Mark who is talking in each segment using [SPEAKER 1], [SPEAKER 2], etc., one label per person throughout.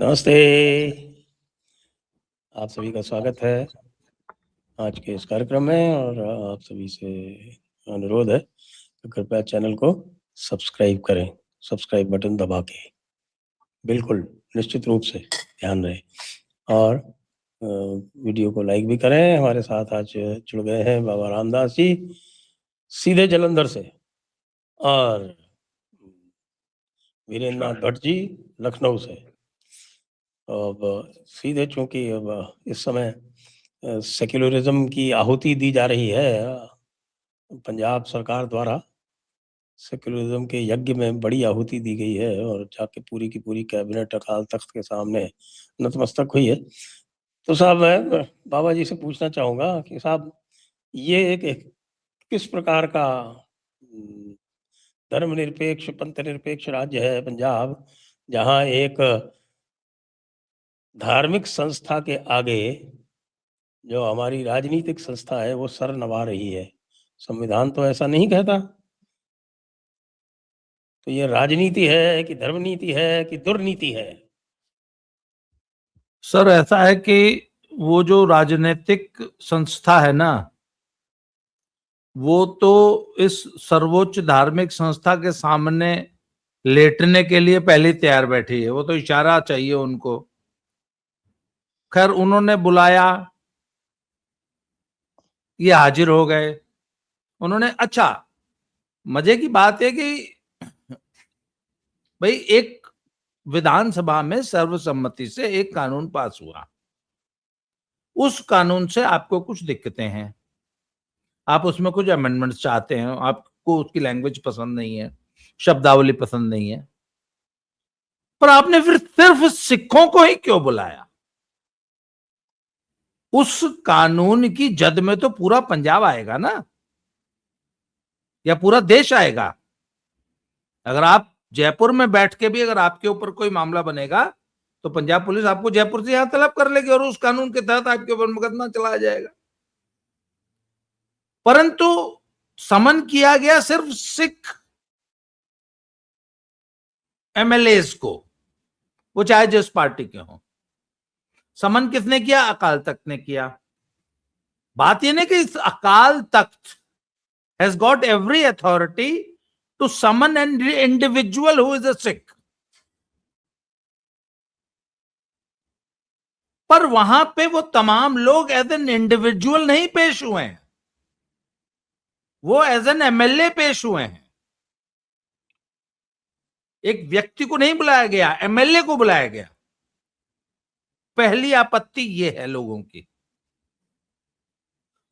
[SPEAKER 1] नमस्ते। आप सभी का स्वागत है आज के इस कार्यक्रम में और आप सभी से अनुरोध है तो कृपया चैनल को सब्सक्राइब करें। सब्सक्राइब बटन दबा के बिल्कुल निश्चित रूप से ध्यान रहे और वीडियो को लाइक भी करें। हमारे साथ आज जुड़ गए हैं बाबा रामदास जी सीधे जालंधर से और वीरेंद्र नाथ भट्ट जी लखनऊ से। अब सीधे चूंकि अब इस समय सेक्युलरिज्म की आहुति दी जा रही है पंजाब सरकार द्वारा, सेक्युलरिज्म के यज्ञ में बड़ी आहुति दी गई है और जाके पूरी की पूरी कैबिनेट अकाल तख्त के सामने नतमस्तक हुई है। तो साहब मैं बाबा जी से पूछना चाहूँगा कि साहब ये एक किस प्रकार का धर्मनिरपेक्ष पंथ निरपेक्ष राज्य है पंजाब, जहाँ एक धार्मिक संस्था के आगे जो हमारी राजनीतिक संस्था है वो सर नवा रही है। संविधान तो ऐसा नहीं कहता। तो ये राजनीति है कि धर्मनीति है कि दुर्नीति है?
[SPEAKER 2] सर ऐसा है कि वो जो राजनीतिक संस्था है ना, वो तो इस सर्वोच्च धार्मिक संस्था के सामने लेटने के लिए पहले तैयार बैठी है। वो तो इशारा चाहिए उनको। खैर उन्होंने बुलाया, ये हाजिर हो गए। उन्होंने अच्छा, मजे की बात है कि भाई एक विधानसभा में सर्वसम्मति से एक कानून पास हुआ, उस कानून से आपको कुछ दिक्कतें हैं, आप उसमें कुछ अमेंडमेंट्स चाहते हैं, आपको उसकी लैंग्वेज पसंद नहीं है, शब्दावली पसंद नहीं है, पर आपने फिर सिर्फ सिखों को ही क्यों बुलाया? उस कानून की जद में तो पूरा पंजाब आएगा ना, या पूरा देश आएगा। अगर आप जयपुर में बैठ के भी अगर आपके ऊपर कोई मामला बनेगा तो पंजाब पुलिस आपको जयपुर से यहां तलब कर लेगी और उस कानून के तहत आपके ऊपर मुकदमा चलाया जाएगा। परंतु समन किया गया सिर्फ सिख एमएलएस को, वो चाहे जिस पार्टी के हों। समन किसने किया? अकाल तख्त ने किया। बात यह नहीं कि इस Akal Takht has got every authority to summon an individual who is a Sikh, पर वहां पे वो तमाम लोग एज एन इंडिविजुअल नहीं पेश हुए हैं, वो एज एन एमएलए पेश हुए हैं। एक व्यक्ति को नहीं बुलाया गया, एमएलए को बुलाया गया। पहली आपत्ति ये है लोगों की।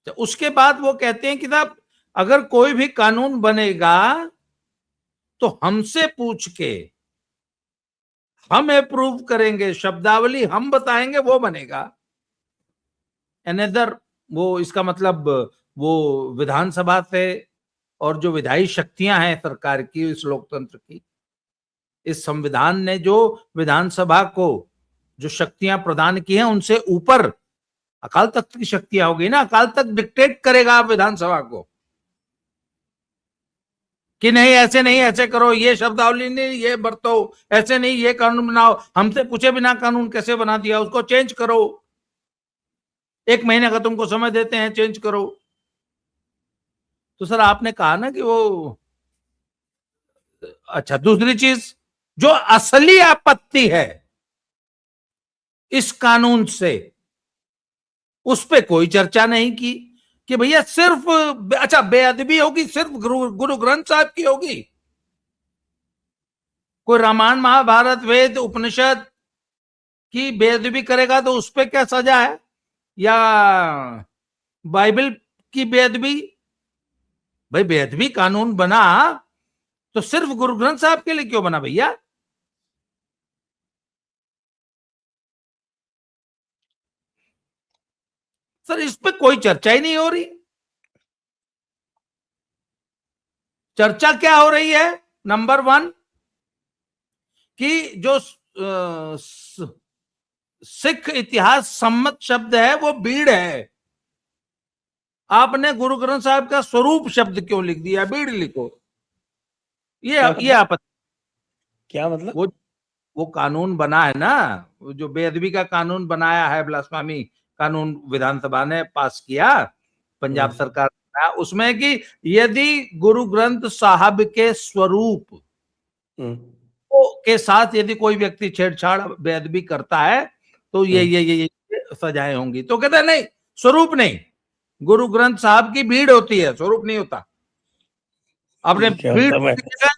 [SPEAKER 2] तो उसके बाद वो कहते हैं कि साहब अगर कोई भी कानून बनेगा तो हमसे पूछ के हम अप्रूव करेंगे, शब्दावली हम बताएंगे, वो बनेगा। अनदर वो इसका मतलब वो विधानसभा से और जो विधायी शक्तियां हैं सरकार की, इस लोकतंत्र की, इस संविधान ने जो विधानसभा को जो शक्तियां प्रदान की हैं उनसे ऊपर अकाल तख्त की शक्तियां होगी ना। अकाल तख्त डिक्टेट करेगा विधानसभा को कि नहीं ऐसे नहीं, ऐसे करो, ये शब्दावली नहीं, ये बरतो, ऐसे नहीं, ये कानून बनाओ, हमसे पूछे बिना कानून कैसे बना दिया, उसको चेंज करो, 1 महीने का तुमको समय देते हैं, चेंज करो। तो सर आपने कहा ना कि वो अच्छा, दूसरी चीज जो असली आपत्ति है इस कानून से, उस पर कोई चर्चा नहीं की कि भैया सिर्फ अच्छा बेअदबी होगी सिर्फ गुरु ग्रंथ साहब की होगी? कोई रामायण महाभारत वेद उपनिषद की बेअदबी करेगा तो उस पर क्या सजा है? या बाइबल की बेअदबी? भाई बेअदबी कानून बना तो सिर्फ गुरु ग्रंथ साहब के लिए क्यों बना भैया? सर इस पे कोई चर्चा ही नहीं हो रही। चर्चा क्या हो रही है? नंबर 1 कि जो सिख इतिहास सम्मत शब्द है वो बीड़ है। आपने गुरु ग्रंथ साहब का स्वरूप शब्द क्यों लिख दिया? बीड़ लिखो। ये आपत्ति।
[SPEAKER 1] क्या मतलब?
[SPEAKER 2] वो कानून बना है ना, जो बेअदबी का कानून बनाया है, ब्लास्फेमी कानून विधानसभा ने पास किया, पंजाब सरकार ने, उसमें कि यदि गुरु ग्रंथ साहब के स्वरूप के साथ यदि कोई व्यक्ति छेड़छाड़ बेअदबी करता है तो ये सजाएं होंगी। तो कहते हैं नहीं, स्वरूप नहीं, गुरु ग्रंथ साहब की भीड़ होती है, स्वरूप नहीं होता। आपने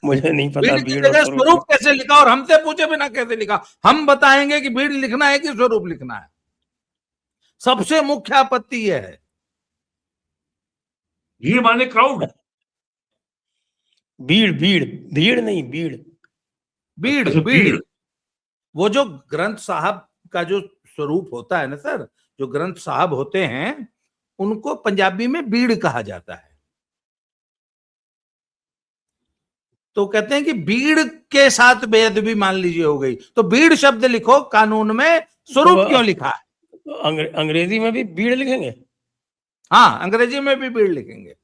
[SPEAKER 1] मुझे नहीं पता
[SPEAKER 2] भीड़ की जगह स्वरूप कैसे लिखा, और हमसे पूछे बिना कैसे लिखा? हम बताएंगे कि भीड़ लिखना है कि स्वरूप लिखना है। सबसे मुख्य आपत्ति यह है,
[SPEAKER 3] भीड़ माने क्राउड,
[SPEAKER 1] भीड़ भीड़ भीड़ नहीं, भीड़
[SPEAKER 2] भीड़। वो जो ग्रंथ साहब का जो स्वरूप होता है ना सर, जो ग्रंथ साहब होते हैं उनको पंजाबी में भीड़ कहा जाता है। तो कहते हैं कि भीड़ के साथ बेअदबी मान लीजिए हो गई, तो भीड़ शब्द लिखो कानून में, स्वरूप तो क्यों लिखा है?
[SPEAKER 1] तो अंग्रेजी में भी भीड़ लिखेंगे?
[SPEAKER 2] हाँ, अंग्रेजी में भी भीड़ लिखेंगे।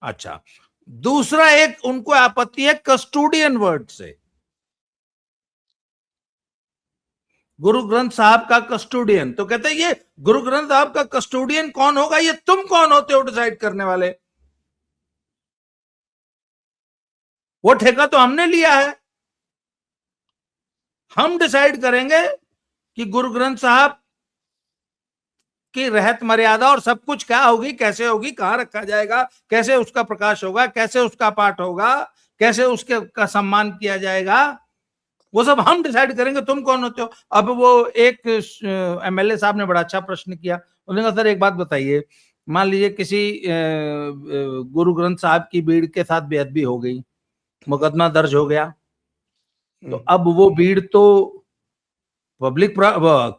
[SPEAKER 2] अच्छा, दूसरा एक उनको आपत्ति है कस्टोडियन वर्ड से। गुरु ग्रंथ साहब का कस्टोडियन, तो कहते हैं ये गुरु ग्रंथ साहब का कस्टोडियन कौन होगा? ये तुम कौन होते हो डिसाइड करने वाले? वो ठेका तो हमने लिया है, हम डिसाइड करेंगे कि गुरु ग्रंथ साहब की रहत मर्यादा और सब कुछ क्या होगी, कैसे होगी, कहां रखा जाएगा, कैसे उसका प्रकाश होगा, कैसे उसका पाठ होगा, कैसे उसके का सम्मान किया जाएगा, वो सब हम डिसाइड करेंगे, तुम कौन होते हो? अब वो एक एमएलए साहब ने बड़ा अच्छा प्रश्न किया। उन्होंने कहा सर एक बात बताइए, मान लीजिए किसी गुरु ग्रंथ साहब की भीड़ के साथ बेअदबी हो गई, मुकदमा दर्ज हो गया, तो अब वो भीड़ तो पब्लिक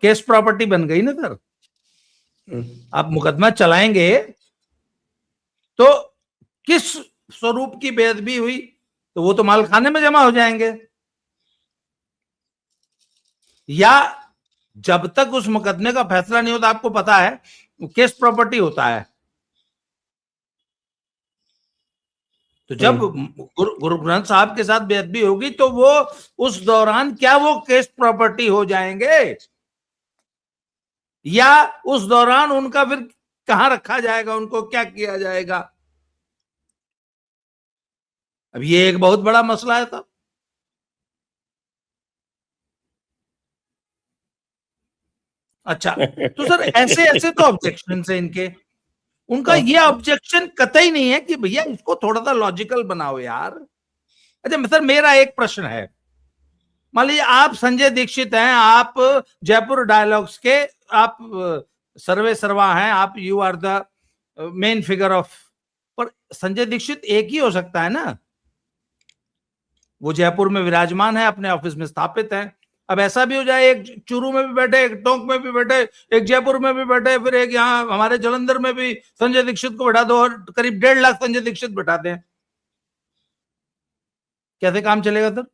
[SPEAKER 2] केस प्रॉपर्टी बन गई ना सर। आप मुकदमा चलाएंगे तो किस स्वरूप की बेअदबी हुई, तो वो तो मालखाने में जमा हो जाएंगे, या जब तक उस मुकदमे का फैसला नहीं होता, आपको पता है केस प्रॉपर्टी होता है, तो जब गुरु ग्रंथ साहब के साथ बेअदबी होगी तो वो उस दौरान क्या वो केस प्रॉपर्टी हो जाएंगे, या उस दौरान उनका फिर कहां रखा जाएगा, उनको क्या किया जाएगा? अब ये एक बहुत बड़ा मसला है। तब अच्छा, तो सर ऐसे ऐसे तो ऑब्जेक्शन है इनके, उनका ये ऑब्जेक्शन कतई नहीं है कि भैया इसको थोड़ा सा लॉजिकल बनाओ यार। अच्छा सर, मेरा एक प्रश्न है, मान लीजिए आप संजय दीक्षित हैं, आप जयपुर डायलॉग्स के आप सर्वे सर्वा हैं, आप you are the main figure of, पर संजय दीक्षित एक ही हो सकता है ना, वो जयपुर में विराजमान है, अपने ऑफिस में स्थापित है। अब ऐसा भी हो जाए एक चूरू में भी बैठे, एक टोंक में भी बैठे, एक जयपुर में भी बैठे, फिर एक यहाँ हमारे जालंधर में भी संजय दीक्षित को बैठा दो और करीब 1.5 लाख संजय दीक्षित बैठाते हैं, कैसे काम चलेगा सर?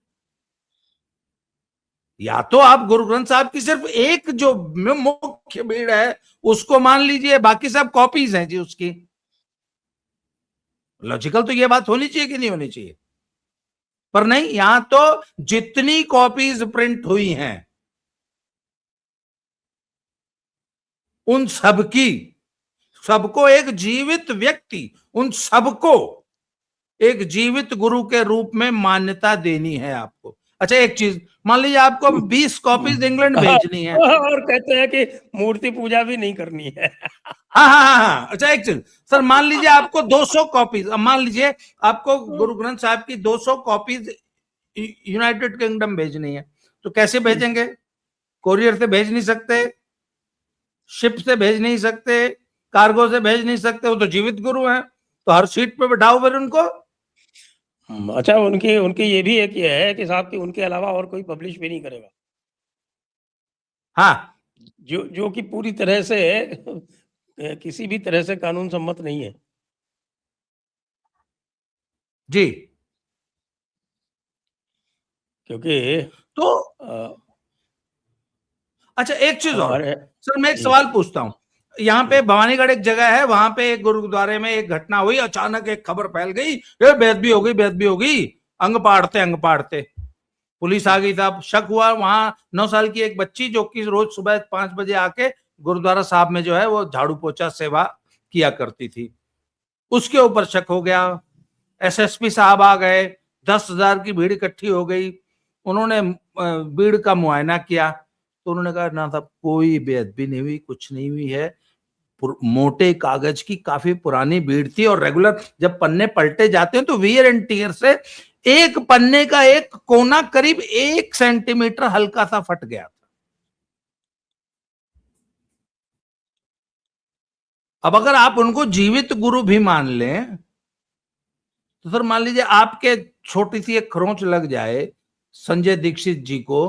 [SPEAKER 2] या तो आप गुरु ग्रंथ साहब की सिर्फ एक जो मुख्य भीड़ है उसको मान लीजिए, बाकी सब कॉपीज हैं जी उसकी। लॉजिकल तो ये बात होनी चाहिए कि नहीं होनी चाहिए, पर नहीं, यहां तो जितनी कॉपीज प्रिंट हुई हैं उन सबकी, सबको एक जीवित व्यक्ति, उन सबको एक जीवित गुरु के रूप में मान्यता देनी है आपको। अच्छा एक चीज, मान लीजिए आपको 20 कॉपीज इंग्लैंड भेजनी है,
[SPEAKER 1] और कहते हैं कि मूर्ति पूजा भी नहीं करनी है।
[SPEAKER 2] हाँ। अच्छा एक चीज सर, मान लीजिए आपको 200 कॉपीज, मान लीजिए आपको गुरु ग्रंथ साहब की 200 कॉपीज यूनाइटेड किंगडम भेजनी है, तो कैसे भेजेंगे? कोरियर से भेज नहीं सकते, शिप से भेज नहीं सकते, कार्गो से भेज नहीं सकते, वो तो जीवित गुरु हैं, तो हर सीट पे बैठाओ फिर उनको।
[SPEAKER 1] अच्छा, उनकी ये भी एक ये है कि साहब कि उनके अलावा और कोई पब्लिश भी नहीं करेगा।
[SPEAKER 2] हाँ,
[SPEAKER 1] जो कि पूरी तरह से किसी भी तरह से कानून सम्मत नहीं है
[SPEAKER 2] जी,
[SPEAKER 1] क्योंकि
[SPEAKER 2] तो अच्छा एक चीज और सर, मैं एक सवाल पूछता हूं, यहाँ पे भवानीगढ़ एक जगह है, वहां पे एक गुरुद्वारे में एक घटना हुई, अचानक एक खबर फैल गई, बेअदबी हो गई, बेअदबी हो गई, अंग पाड़ते। पुलिस आ गई था, शक हुआ, वहां 9 साल की एक बच्ची जो कि रोज सुबह 5 बजे आके गुरुद्वारा साहब में जो है वो झाड़ू पोछा सेवा किया करती थी, उसके ऊपर शक हो गया। एसएसपी साहब आ गए, 10,000 की भीड़ इकट्ठी हो गई, उन्होंने भीड़ का मुआयना किया तो उन्होंने कहा ना साहब कोई बेअदबी नहीं हुई, कुछ नहीं हुई है, मोटे कागज की काफी पुरानी भीड़ थी और रेगुलर जब पन्ने पलटे जाते हैं तो वियर एंड टीयर से एक पन्ने का एक कोना करीब 1 सेंटीमीटर हल्का सा फट गया था। अब अगर आप उनको जीवित गुरु भी मान लें तो सर मान लीजिए आपके छोटी सी एक खरोंच लग जाए संजय दीक्षित जी को,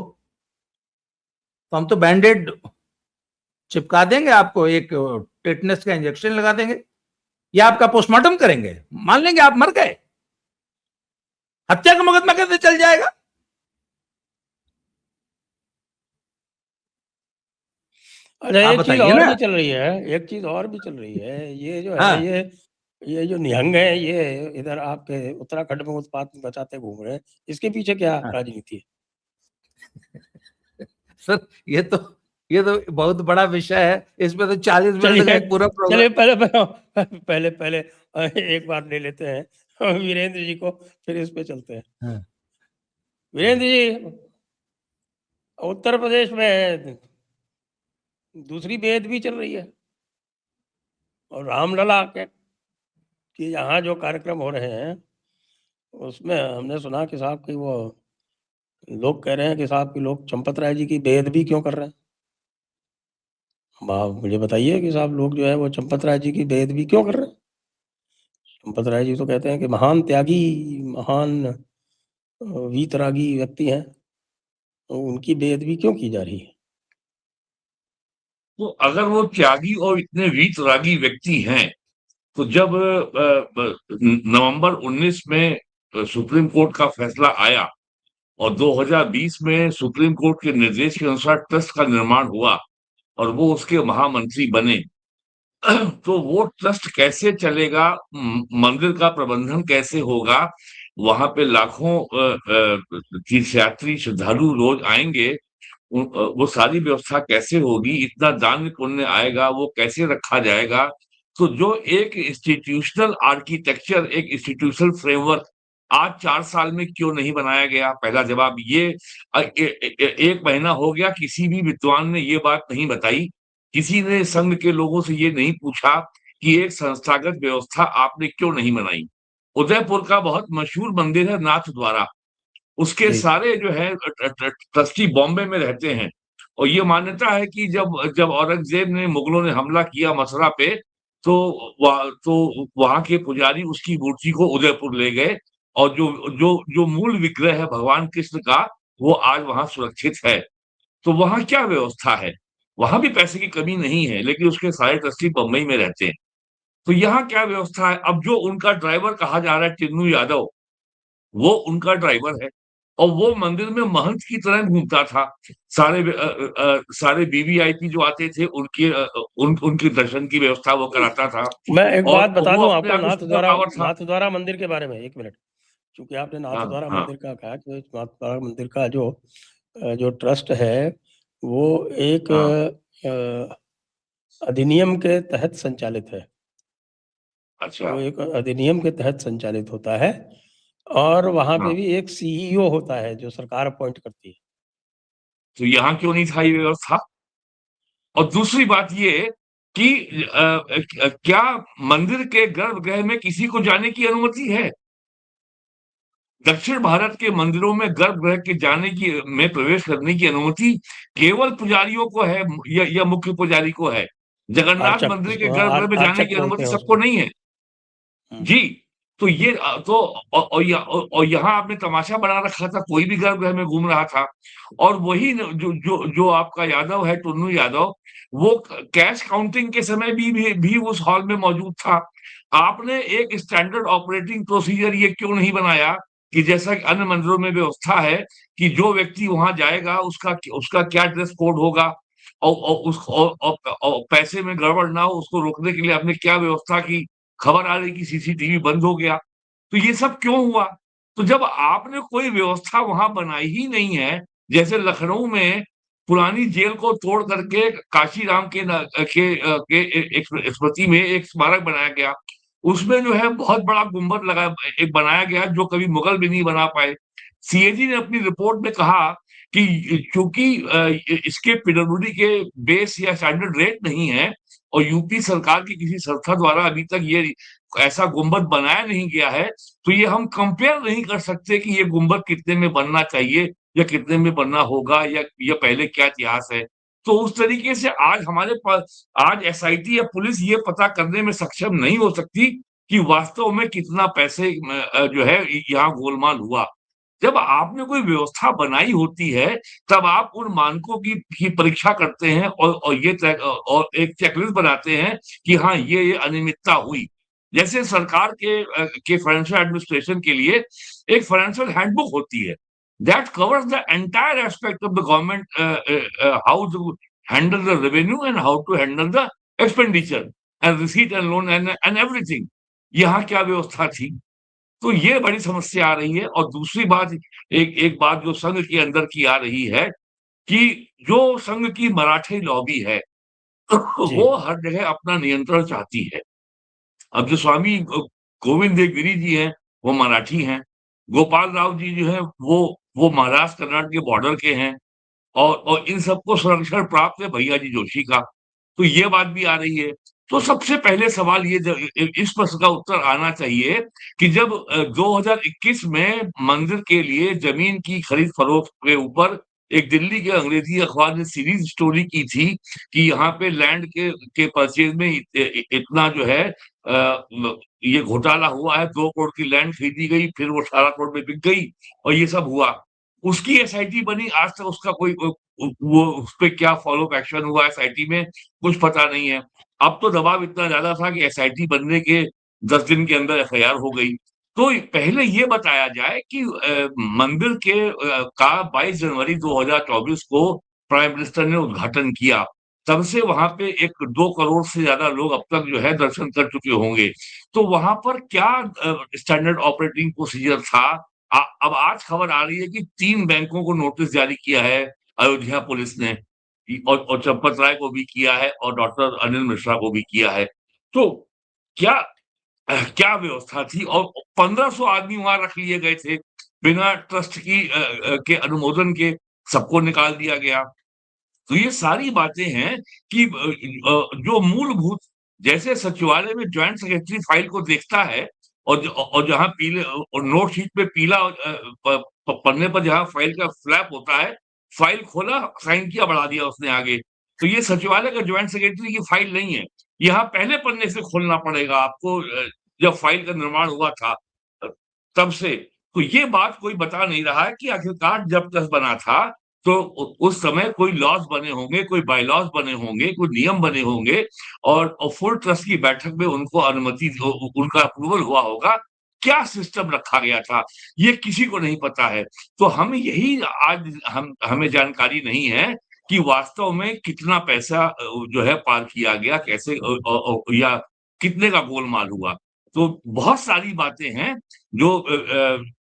[SPEAKER 2] तो हम तो बैंडेड चिपका देंगे आपको, एक टेटनस का इंजेक्शन लगा देंगे या आपका पोस्टमार्टम करेंगे, मान लेंगे आप मर गए, हत्या का मुकदमा कैसे चल जाएगा?
[SPEAKER 1] अच्छा,
[SPEAKER 2] आप
[SPEAKER 1] एक चीज
[SPEAKER 2] बताइए
[SPEAKER 1] और
[SPEAKER 2] ना।
[SPEAKER 1] भी चल रही है, एक चीज और भी चल रही है, ये जो है
[SPEAKER 2] हाँ।
[SPEAKER 1] ये जो निहंग है, ये इधर आपके उत्तराखंड में उत्पात मचाते घूम रहे हैं, इसके पीछे क्या
[SPEAKER 2] हाँ।
[SPEAKER 1] राजनीति है?
[SPEAKER 2] सर ये तो बहुत बड़ा विषय है, इसमें तो 40 मिनट का
[SPEAKER 1] चलिए
[SPEAKER 2] एक पूरा
[SPEAKER 1] चलिए,
[SPEAKER 2] प्रोग्राम।
[SPEAKER 1] पहले एक बार ले लेते हैं वीरेंद्र जी को, फिर इस पे चलते हैं।
[SPEAKER 2] हाँ।
[SPEAKER 1] वीरेंद्र जी, उत्तर प्रदेश में दूसरी बेअदबी चल रही है और रामलला के कि यहाँ जो कार्यक्रम हो रहे हैं उसमें हमने सुना कि साहब की वो लोग कह रहे हैं कि साहब की लोग चंपत राय जी की बेअदबी क्यों कर रहे हैं? आप मुझे बताइए कि साहब लोग जो है वो चंपत राय जी की बेअदबी क्यों कर रहे हैं? चंपत राय जी तो कहते हैं कि महान त्यागी, महान वीतरागी व्यक्ति हैं, तो उनकी बेअदबी क्यों की जा रही है?
[SPEAKER 3] तो अगर वो त्यागी और इतने वीतरागी व्यक्ति हैं, तो जब नवंबर 19 में सुप्रीम कोर्ट का फैसला आया और 2020 में सुप्रीम कोर्ट के निर्देश के अनुसार ट्रस्ट का निर्माण हुआ और वो उसके महामंत्री बने, तो वो ट्रस्ट कैसे चलेगा, मंदिर का प्रबंधन कैसे होगा, वहां पे लाखों तीर्थयात्री श्रद्धालु रोज आएंगे, वो सारी व्यवस्था कैसे होगी, इतना दान पुण्य आएगा, वो कैसे रखा जाएगा? तो जो एक इंस्टीट्यूशनल आर्किटेक्चर, एक इंस्टीट्यूशनल फ्रेमवर्क आज 4 साल में क्यों नहीं बनाया गया? पहला जवाब ये। 1 महीना हो गया, किसी भी विद्वान ने ये बात नहीं बताई, किसी ने संघ के लोगों से ये नहीं पूछा कि एक संस्थागत व्यवस्था आपने क्यों नहीं बनाई? उदयपुर का बहुत मशहूर मंदिर है नाथ द्वारा, उसके
[SPEAKER 1] जी।
[SPEAKER 3] सारे जो है ट्रस्टी बॉम्बे में रहते हैं और ये मान्यता है कि जब जब औरंगजेब ने, मुगलों ने हमला किया मथुरा पे, तो वहां के पुजारी उसकी मूर्ति को उदयपुर ले गए और जो जो जो मूल विग्रह है भगवान कृष्ण का, वो आज वहां सुरक्षित है। तो वहां क्या व्यवस्था है? वहां भी पैसे की कमी नहीं है, लेकिन उसके सारे ट्रस्टी बम्बई में रहते हैं। तो यहाँ क्या व्यवस्था है? अब जो उनका ड्राइवर कहा जा रहा है टिन्नू यादव, वो उनका ड्राइवर है और वो मंदिर में महंत की तरह घूमता था। सारे वीवीआईपी जो आते थे उनके दर्शन की व्यवस्था वो कराता था
[SPEAKER 1] मैं एक
[SPEAKER 3] और
[SPEAKER 1] बात बता
[SPEAKER 3] वो
[SPEAKER 1] दूं
[SPEAKER 3] अपने
[SPEAKER 1] आपको
[SPEAKER 3] आप में सुपर पावर था।
[SPEAKER 1] नाथ द्वारा मंदिर के बारे में, एक मिनट, क्योंकि आपने नाथ
[SPEAKER 3] हाँ,
[SPEAKER 1] द्वारा
[SPEAKER 3] हाँ,
[SPEAKER 1] मंदिर का कहा, कि नाथ द्वारा मंदिर का जो ट्रस्ट है वो एक
[SPEAKER 3] हाँ।
[SPEAKER 1] अधिनियम के तहत संचालित है।
[SPEAKER 3] अच्छा,
[SPEAKER 1] वो एक अधिनियम के तहत संचालित होता है और वहां पे
[SPEAKER 3] हाँ।
[SPEAKER 1] भी एक सीईओ होता है जो सरकार अपॉइंट करती है।
[SPEAKER 3] तो यहाँ क्यों नहीं था ये व्यवस्था? और दूसरी बात ये कि क्या मंदिर के गर्भगृह में किसी को जाने की अनुमति है? दक्षिण भारत के मंदिरों में गर्भगृह के जाने की में प्रवेश करने की अनुमति केवल पुजारियों को है या मुख्य पुजारी को है। जगन्नाथ
[SPEAKER 1] आर्चक,
[SPEAKER 3] मंदिर के
[SPEAKER 1] जिसको
[SPEAKER 3] गर्भगृह में जाने
[SPEAKER 1] आर्चक
[SPEAKER 3] की
[SPEAKER 1] बोलते
[SPEAKER 3] अनुमति
[SPEAKER 1] हैं
[SPEAKER 3] सबको
[SPEAKER 1] उसको।
[SPEAKER 3] नहीं है।
[SPEAKER 1] हम्म।
[SPEAKER 3] जी। तो ये तो और यहाँ आपने तमाशा बना रखा था, कोई भी गर्भगृह में घूम रहा था और वही जो आपका यादव है, टुन्नू यादव, वो कैश काउंटिंग के समय भी उस हॉल में मौजूद था। आपने एक स्टैंडर्ड ऑपरेटिंग प्रोसीजर ये क्यों नहीं बनाया कि जैसा कि अन्य मंदिरों में व्यवस्था है कि जो व्यक्ति वहां जाएगा उसका क्या ड्रेस कोड होगा और पैसे में गड़बड़ ना हो उसको रोकने के लिए आपने क्या व्यवस्था की? खबर आ रही कि सीसीटीवी बंद हो गया। तो ये सब क्यों हुआ? तो जब आपने कोई व्यवस्था वहां बनाई ही नहीं है, जैसे लखनऊ में पुरानी जेल को तोड़ करके काशीराम के स्मृति में एक स्मारक बनाया गया, उसमें जो है बहुत बड़ा गुंबद एक बनाया गया जो कभी मुगल भी नहीं बना पाए। सीएजी ने अपनी रिपोर्ट में कहा कि क्योंकि इसके पीडब्ल्यूडी के बेस या स्टैंडर्ड रेट नहीं है और यूपी सरकार की किसी संस्था द्वारा अभी तक ये ऐसा गुंबद बनाया नहीं गया है, तो ये हम कंपेयर नहीं कर सकते कि ये गुंबद कितने में बनना चाहिए या कितने में बनना होगा या पहले क्या इतिहास है। तो उस तरीके से आज हमारे पास आज एसआईटी या पुलिस ये पता करने में सक्षम नहीं हो सकती कि वास्तव में कितना पैसे जो है यहाँ गोलमाल हुआ। जब आपने कोई व्यवस्था बनाई होती है, तब आप उन मानकों की परीक्षा करते हैं और ये तय और एक चेकलिस्ट बनाते हैं कि हाँ, ये अनियमितता हुई। जैसे सरकार के फाइनेंशियल एडमिनिस्ट्रेशन के लिए एक फाइनेंशियल हैंडबुक होती है, that covers the entire aspect of the government how to handle the revenue and how to handle the expenditure and receipt and loan and everything. यहाँ क्या व्यवस्था थी? तो ये बड़ी समस्या आ रही है। और दूसरी बात, एक बात जो संघ के अंदर की आ रही है कि जो संघ की मराठी लॉबी है
[SPEAKER 1] जी।
[SPEAKER 3] वो हर जगह अपना नियंत्रण चाहती है। अब जो स्वामी गोविंद देव गिरी जी हैं, वो मराठी हैं। गोपाल राव जी जो है वो महाराष्ट्र कर्नाटक के बॉर्डर के हैं और इन सबको संरक्षण प्राप्त है भैया जी जोशी का। तो ये बात भी आ रही है। तो सबसे पहले सवाल ये इस प्रश्न का उत्तर आना चाहिए कि जब 2021 में मंदिर के लिए जमीन की खरीद फरोख्त के ऊपर एक दिल्ली के अंग्रेजी अखबार ने सीरीज स्टोरी की थी कि यहाँ पे लैंड के परचेज में इतना जो है ये घोटाला हुआ है, 2 करोड़ की लैंड खरीदी गई, फिर वो 18 करोड़ में बिक गई और ये सब हुआ। उसकी एसआईटी बनी, आज तक उसका कोई वो उस पे क्या फॉलो अप एक्शन हुआ एसआईटी में, कुछ पता नहीं है। अब तो दबाव इतना ज्यादा था कि एसआईटी बनने के 10 दिन के अंदर एफआईआर हो गई। तो पहले ये बताया जाए कि मंदिर का 22 जनवरी 2024 को प्राइम मिनिस्टर ने उद्घाटन किया। तब से वहां पे 2 करोड़ से ज्यादा लोग अब तक जो है दर्शन कर चुके होंगे। तो वहां पर क्या स्टैंडर्ड ऑपरेटिंग प्रोसीजर था? अब आज खबर आ रही है कि 3 बैंकों को नोटिस जारी किया है अयोध्या पुलिस ने और चंपत राय को भी किया है और डॉक्टर अनिल मिश्रा को भी किया है। तो क्या क्या व्यवस्था थी? और 1500 आदमी वहां रख लिए गए थे बिना ट्रस्ट के अनुमोदन के, सबको निकाल दिया गया। तो ये सारी बातें हैं कि जो मूलभूत, जैसे सचिवालय में ज्वाइंट सेक्रेटरी फाइल को देखता है और जहां पीले और नोट शीट पे पीला पन्ने पर जहां फाइल का फ्लैप होता है, फाइल खोला, साइन किया, बढ़ा दिया उसने आगे। तो ये सचिवालय का ज्वाइंट सेक्रेटरी की फाइल नहीं है। यहाँ पहले पन्ने से खोलना पड़ेगा आपको, जब फाइल का निर्माण हुआ था तब से। तो ये बात कोई बता नहीं रहा है कि आखिरकार जब ट्रस्ट बना था तो उस समय कोई लॉज बने होंगे, कोई बायलॉज बने होंगे, कोई नियम बने होंगे और फुल ट्रस्ट की बैठक में उनको अनुमति, उनका अप्रूवल हुआ होगा। क्या सिस्टम रखा गया था, ये किसी को नहीं पता है। तो हम यही आज हमें जानकारी नहीं है कि वास्तव में कितना पैसा जो है पार किया गया, कैसे या कितने का गोलमाल हुआ। तो बहुत सारी बातें हैं जो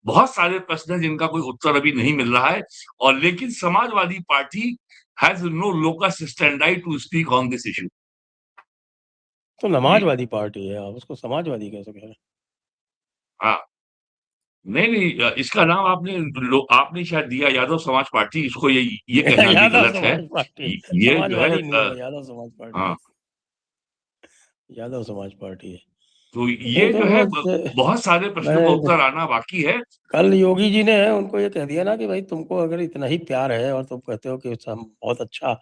[SPEAKER 3] बहुत सारे प्रश्न हैं जिनका कोई उत्तर अभी नहीं मिल रहा है। और लेकिन Samajwadi party has no locus standard to speak on this issue.
[SPEAKER 1] तो समाजवादी पार्टी है, आप उसको समाजवादी कैसे कह रहे हैं?
[SPEAKER 3] हाँ, नहीं, इसका नाम आपने शायद दिया यादव समाज पार्टी, इसको ये कहना भी
[SPEAKER 1] यादव
[SPEAKER 3] गलत है।
[SPEAKER 1] समाज पार्टी,
[SPEAKER 3] ये जो है
[SPEAKER 1] समाजवादी नहीं है, यादव समाज पार्टी
[SPEAKER 3] हाँ,
[SPEAKER 1] है, यादव समाज पार्टी है।
[SPEAKER 3] तो ये
[SPEAKER 1] नहीं
[SPEAKER 3] जो
[SPEAKER 1] तो
[SPEAKER 3] है
[SPEAKER 1] वो
[SPEAKER 3] बहुत सारे प्रश्नों का
[SPEAKER 1] मैं
[SPEAKER 3] उत्तर आना बाकी है।
[SPEAKER 1] कल योगी जी ने उनको ये कह दिया ना कि भाई तुमको अगर इतना ही प्यार है और तुम कहते हो कि हम बहुत अच्छा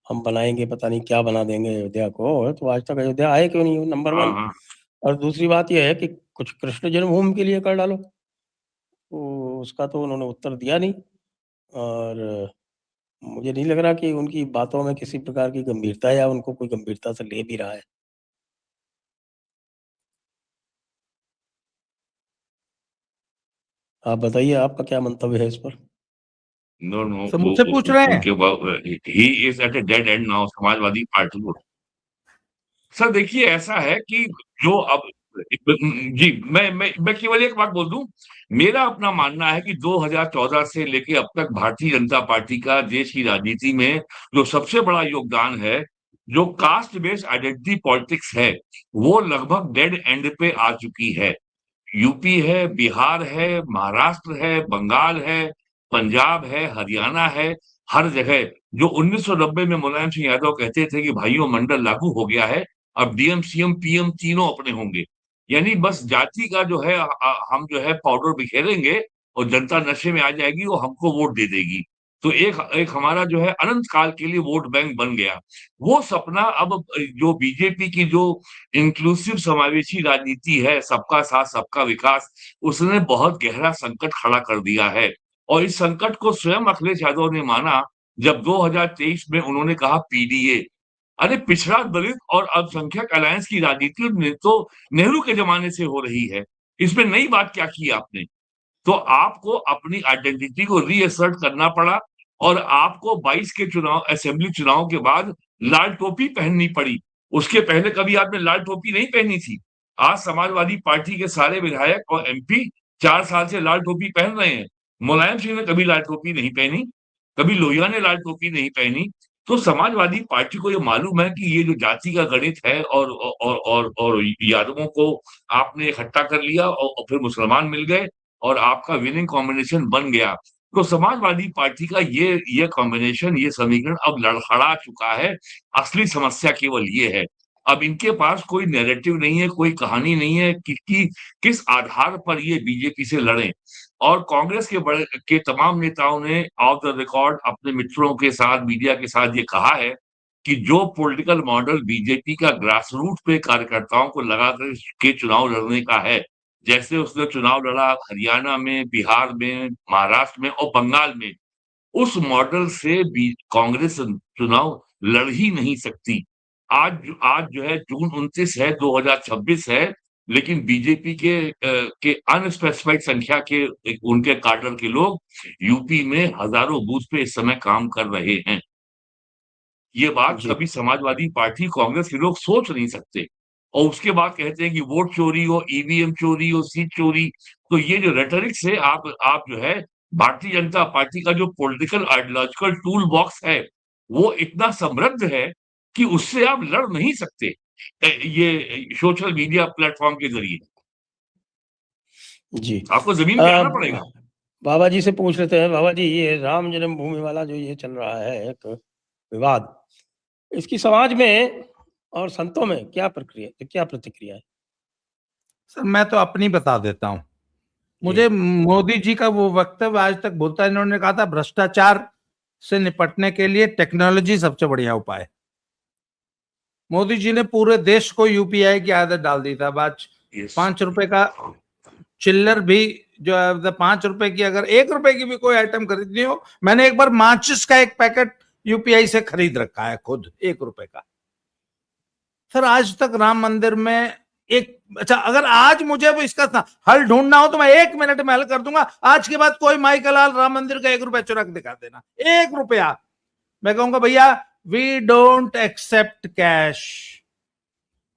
[SPEAKER 1] हम बनाएंगे, पता नहीं क्या बना देंगे अयोध्या को, तो आज तक अयोध्या आए क्यों नहीं हो, नंबर
[SPEAKER 3] हाँ
[SPEAKER 1] 1।
[SPEAKER 3] हाँ
[SPEAKER 1] और दूसरी बात यह है कि कुछ कृष्ण जन्मभूमि के लिए कर डालो, तो उसका तो उन्होंने उत्तर दिया नहीं। और मुझे नहीं लग रहा कि उनकी बातों में किसी प्रकार की गंभीरता या उनको कोई गंभीरता से ले भी रहा है। आप बताइए, आपका क्या मंतव्य है इस पर?
[SPEAKER 3] नो नो
[SPEAKER 2] सब मुझसे पूछ रहे हैं।
[SPEAKER 3] उनके ही is at a dead end now, Samajwadi party को। सर देखिए, ऐसा है कि जो अब जी, मैं केवल एक बात बोल दूं, मेरा अपना मानना है कि 2014 से लेके अब तक भारतीय जनता पार्टी का देश की राजनीति में जो सबसे बड़ा योगदान है, जो कास्ट बेस्ड आइडेंटिटी पॉलिटिक्स है, वो लगभग डेड एंड पे आ चुकी है। यूपी है, बिहार है, महाराष्ट्र है, बंगाल है, पंजाब है, हरियाणा है, हर जगह जो 1990 में मुलायम सिंह यादव कहते थे कि भाइयों मंडल लागू हो गया है, अब डीएम, सीएम, पीएम तीनों अपने होंगे। यानी बस जाति का जो है हम जो है पाउडर बिखेरेंगे और जनता नशे में आ जाएगी, वो हमको वोट दे देगी। तो एक एक हमारा जो है अनंत काल के लिए वोट बैंक बन गया। वो सपना अब जो बीजेपी की जो इंक्लूसिव समावेशी राजनीति है, सबका साथ सबका विकास, उसने बहुत गहरा संकट खड़ा कर दिया है। और इस संकट को स्वयं अखिलेश यादव ने माना जब 2023 में उन्होंने कहा पीडीए। अरे पिछड़ा दलित और अल्पसंख्यक अलायंस की राजनीति तो नेहरू के जमाने से हो रही है, इसमें नई बात क्या की आपने? तो आपको अपनी आइडेंटिटी को रीअसर्ट करना पड़ा और आपको 22 के चुनाव, असेंबली चुनाव के बाद लाल टोपी पहननी पड़ी। उसके पहले कभी आपने लाल टोपी नहीं पहनी थी। आज समाजवादी पार्टी के सारे विधायक और एमपी 4 साल से लाल टोपी पहन रहे हैं। मुलायम सिंह ने कभी लाल टोपी नहीं पहनी, कभी लोहिया ने लाल टोपी नहीं पहनी। तो समाजवादी पार्टी को ये मालूम है कि ये जो जाति का गणित है और यादवों को आपने इकट्ठा कर लिया और फिर मुसलमान मिल गए और आपका विनिंग कॉम्बिनेशन बन गया। तो समाजवादी पार्टी का ये कॉम्बिनेशन, ये समीकरण अब लड़खड़ा चुका है। असली समस्या केवल ये है, अब इनके पास कोई नैरेटिव नहीं है, कोई कहानी नहीं है कि किस आधार पर ये बीजेपी से लड़ें। और कांग्रेस के तमाम नेताओं ने ऑफ द रिकॉर्ड अपने मित्रों के साथ, मीडिया के साथ ये कहा है कि जो पॉलिटिकल मॉडल बीजेपी का ग्रास रूट पे कार्यकर्ताओं को लगाकर के चुनाव लड़ने का है, जैसे उसने चुनाव लड़ा हरियाणा में, बिहार में, महाराष्ट्र में और बंगाल में, उस मॉडल से भी कांग्रेस चुनाव लड़ ही नहीं सकती। आज जो है जून 29 है, 2026 है, लेकिन बीजेपी के अनस्पेसिफाइड संख्या के उनके काडर के लोग यूपी में हजारों बूथ पे इस समय काम कर रहे हैं। ये बात
[SPEAKER 1] जी।
[SPEAKER 3] कभी समाजवादी पार्टी, कांग्रेस के लोग सोच नहीं सकते। और उसके बाद कहते हैं कि वोट चोरी हो, ईवीएम चोरी हो, सीट चोरी। तो ये जो रेटोरिक्स है, आप जो है भारतीय जनता पार्टी का जो पॉलिटिकल आइडियोलॉजिकल टूल बॉक्स है, वो इतना समृद्ध है कि उससे आप लड़ नहीं सकते ये सोशल मीडिया प्लेटफॉर्म के जरिए।
[SPEAKER 1] जी।
[SPEAKER 3] आपको जमीन पे आना पड़ेगा।
[SPEAKER 1] बाबा जी से पूछ लेते हैं। बाबा जी, ये राम जन्मभूमि वाला जो ये चल रहा है एक विवाद, इसकी समाज में और संतों में क्या प्रतिक्रिया है?
[SPEAKER 2] सर मैं तो अपनी बता देता हूं। मुझे मोदी जी का वो वक्तव्य आज तक बोलता है, इन्होंने कहा था भ्रष्टाचार से निपटने के लिए टेक्नोलॉजी सबसे बढ़िया उपाय है। मोदी जी ने पूरे देश को यूपीआई की आदत डाल दी था। आज 5 रुपए का चिल्लर भी जो है, 5 रुपए की अगर 1 रुपए की भी कोई आइटम खरीदनी हो, मैंने एक बार माचिस का एक पैकेट यूपीआई से खरीद रखा है खुद, 1 रुपए का। सर आज तक राम मंदिर में एक, अच्छा अगर आज मुझे वो इसका हल ढूंढना हो तो मैं 1 मिनट में हल कर दूंगा। आज के बाद कोई माई का लाल राम मंदिर का 1 रुपया चुरा के दिखा देना, 1 रुपया। मैं कहूंगा भैया वी डोंट एक्सेप्ट कैश,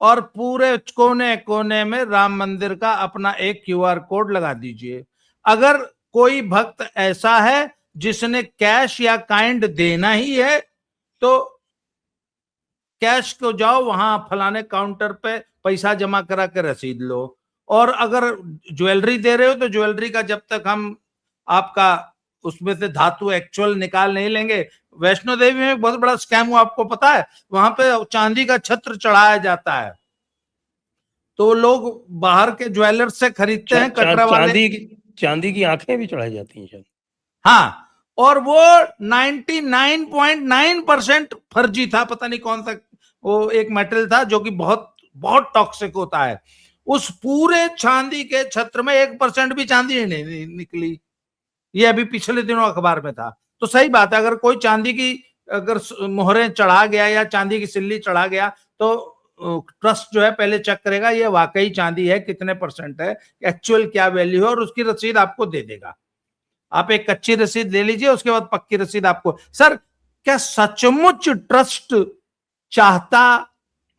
[SPEAKER 2] और पूरे कोने कोने में राम मंदिर का अपना एक क्यूआर कोड लगा दीजिए। अगर कोई भक्त ऐसा है जिसने कैश या काइंड देना ही है तो कैश को जाओ वहां फलाने काउंटर पे पैसा जमा करा के रसीद लो। और अगर ज्वेलरी दे रहे हो तो ज्वेलरी का जब तक हम आपका उसमें से धातु एक्चुअल निकाल नहीं लेंगे। वैष्णो देवी में बहुत बड़ा स्कैम हुआ, आपको पता है? वहां पे चांदी का छत्र चढ़ाया जाता है, तो लोग बाहर के ज्वेलर्स से खरीदते हैं, कटरा वाले।
[SPEAKER 1] चांदी की आंखें भी चढ़ाई जाती हैं शायद।
[SPEAKER 2] हाँ, और वो 99.9% फर्जी था। पता नहीं कौन सा वो एक मेटल था जो कि बहुत बहुत टॉक्सिक होता है। उस पूरे चांदी के छत्र में 1% भी चांदी नहीं निकली। ये अभी पिछले दिनों अखबार में था। तो सही बात है, अगर कोई चांदी की अगर मोहरें चढ़ा गया या चांदी की सिल्ली चढ़ा गया तो ट्रस्ट जो है पहले चेक करेगा ये वाकई चांदी है, कितने % है, एक्चुअल क्या वैल्यू है, और उसकी रसीद आपको दे देगा। आप एक कच्ची रसीद ले लीजिए, उसके बाद पक्की रसीद आपको। सर क्या सचमुच ट्रस्ट चाहता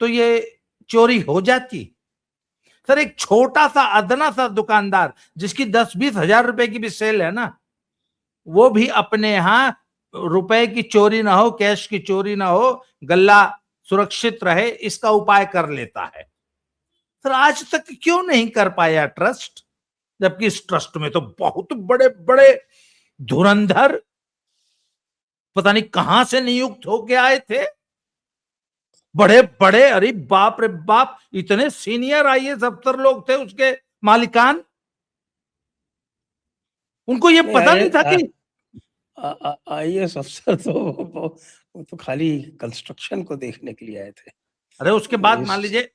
[SPEAKER 2] तो ये चोरी हो जाती? सर एक छोटा सा अदना सा दुकानदार जिसकी 10-20 हजार रुपए की भी सेल है ना, वो भी अपने यहां रुपए की चोरी ना हो, कैश की चोरी ना हो, गल्ला सुरक्षित रहे, इसका उपाय कर लेता है। सर आज तक क्यों नहीं कर पाया ट्रस्ट, जबकि इस ट्रस्ट में तो बहुत बड़े बड़े धुरंधर पता नहीं कहां से नियुक्त होके आए थे, बड़े बड़े, अरे बाप रे बाप, इतने सीनियर आईएएस अफसर लोग थे उसके मालिकान, उनको ये पता नहीं था कि
[SPEAKER 1] आईएएस अफसर तो वो तो खाली कंस्ट्रक्शन को देखने के लिए आए थे।
[SPEAKER 2] अरे उसके बाद मान लीजिए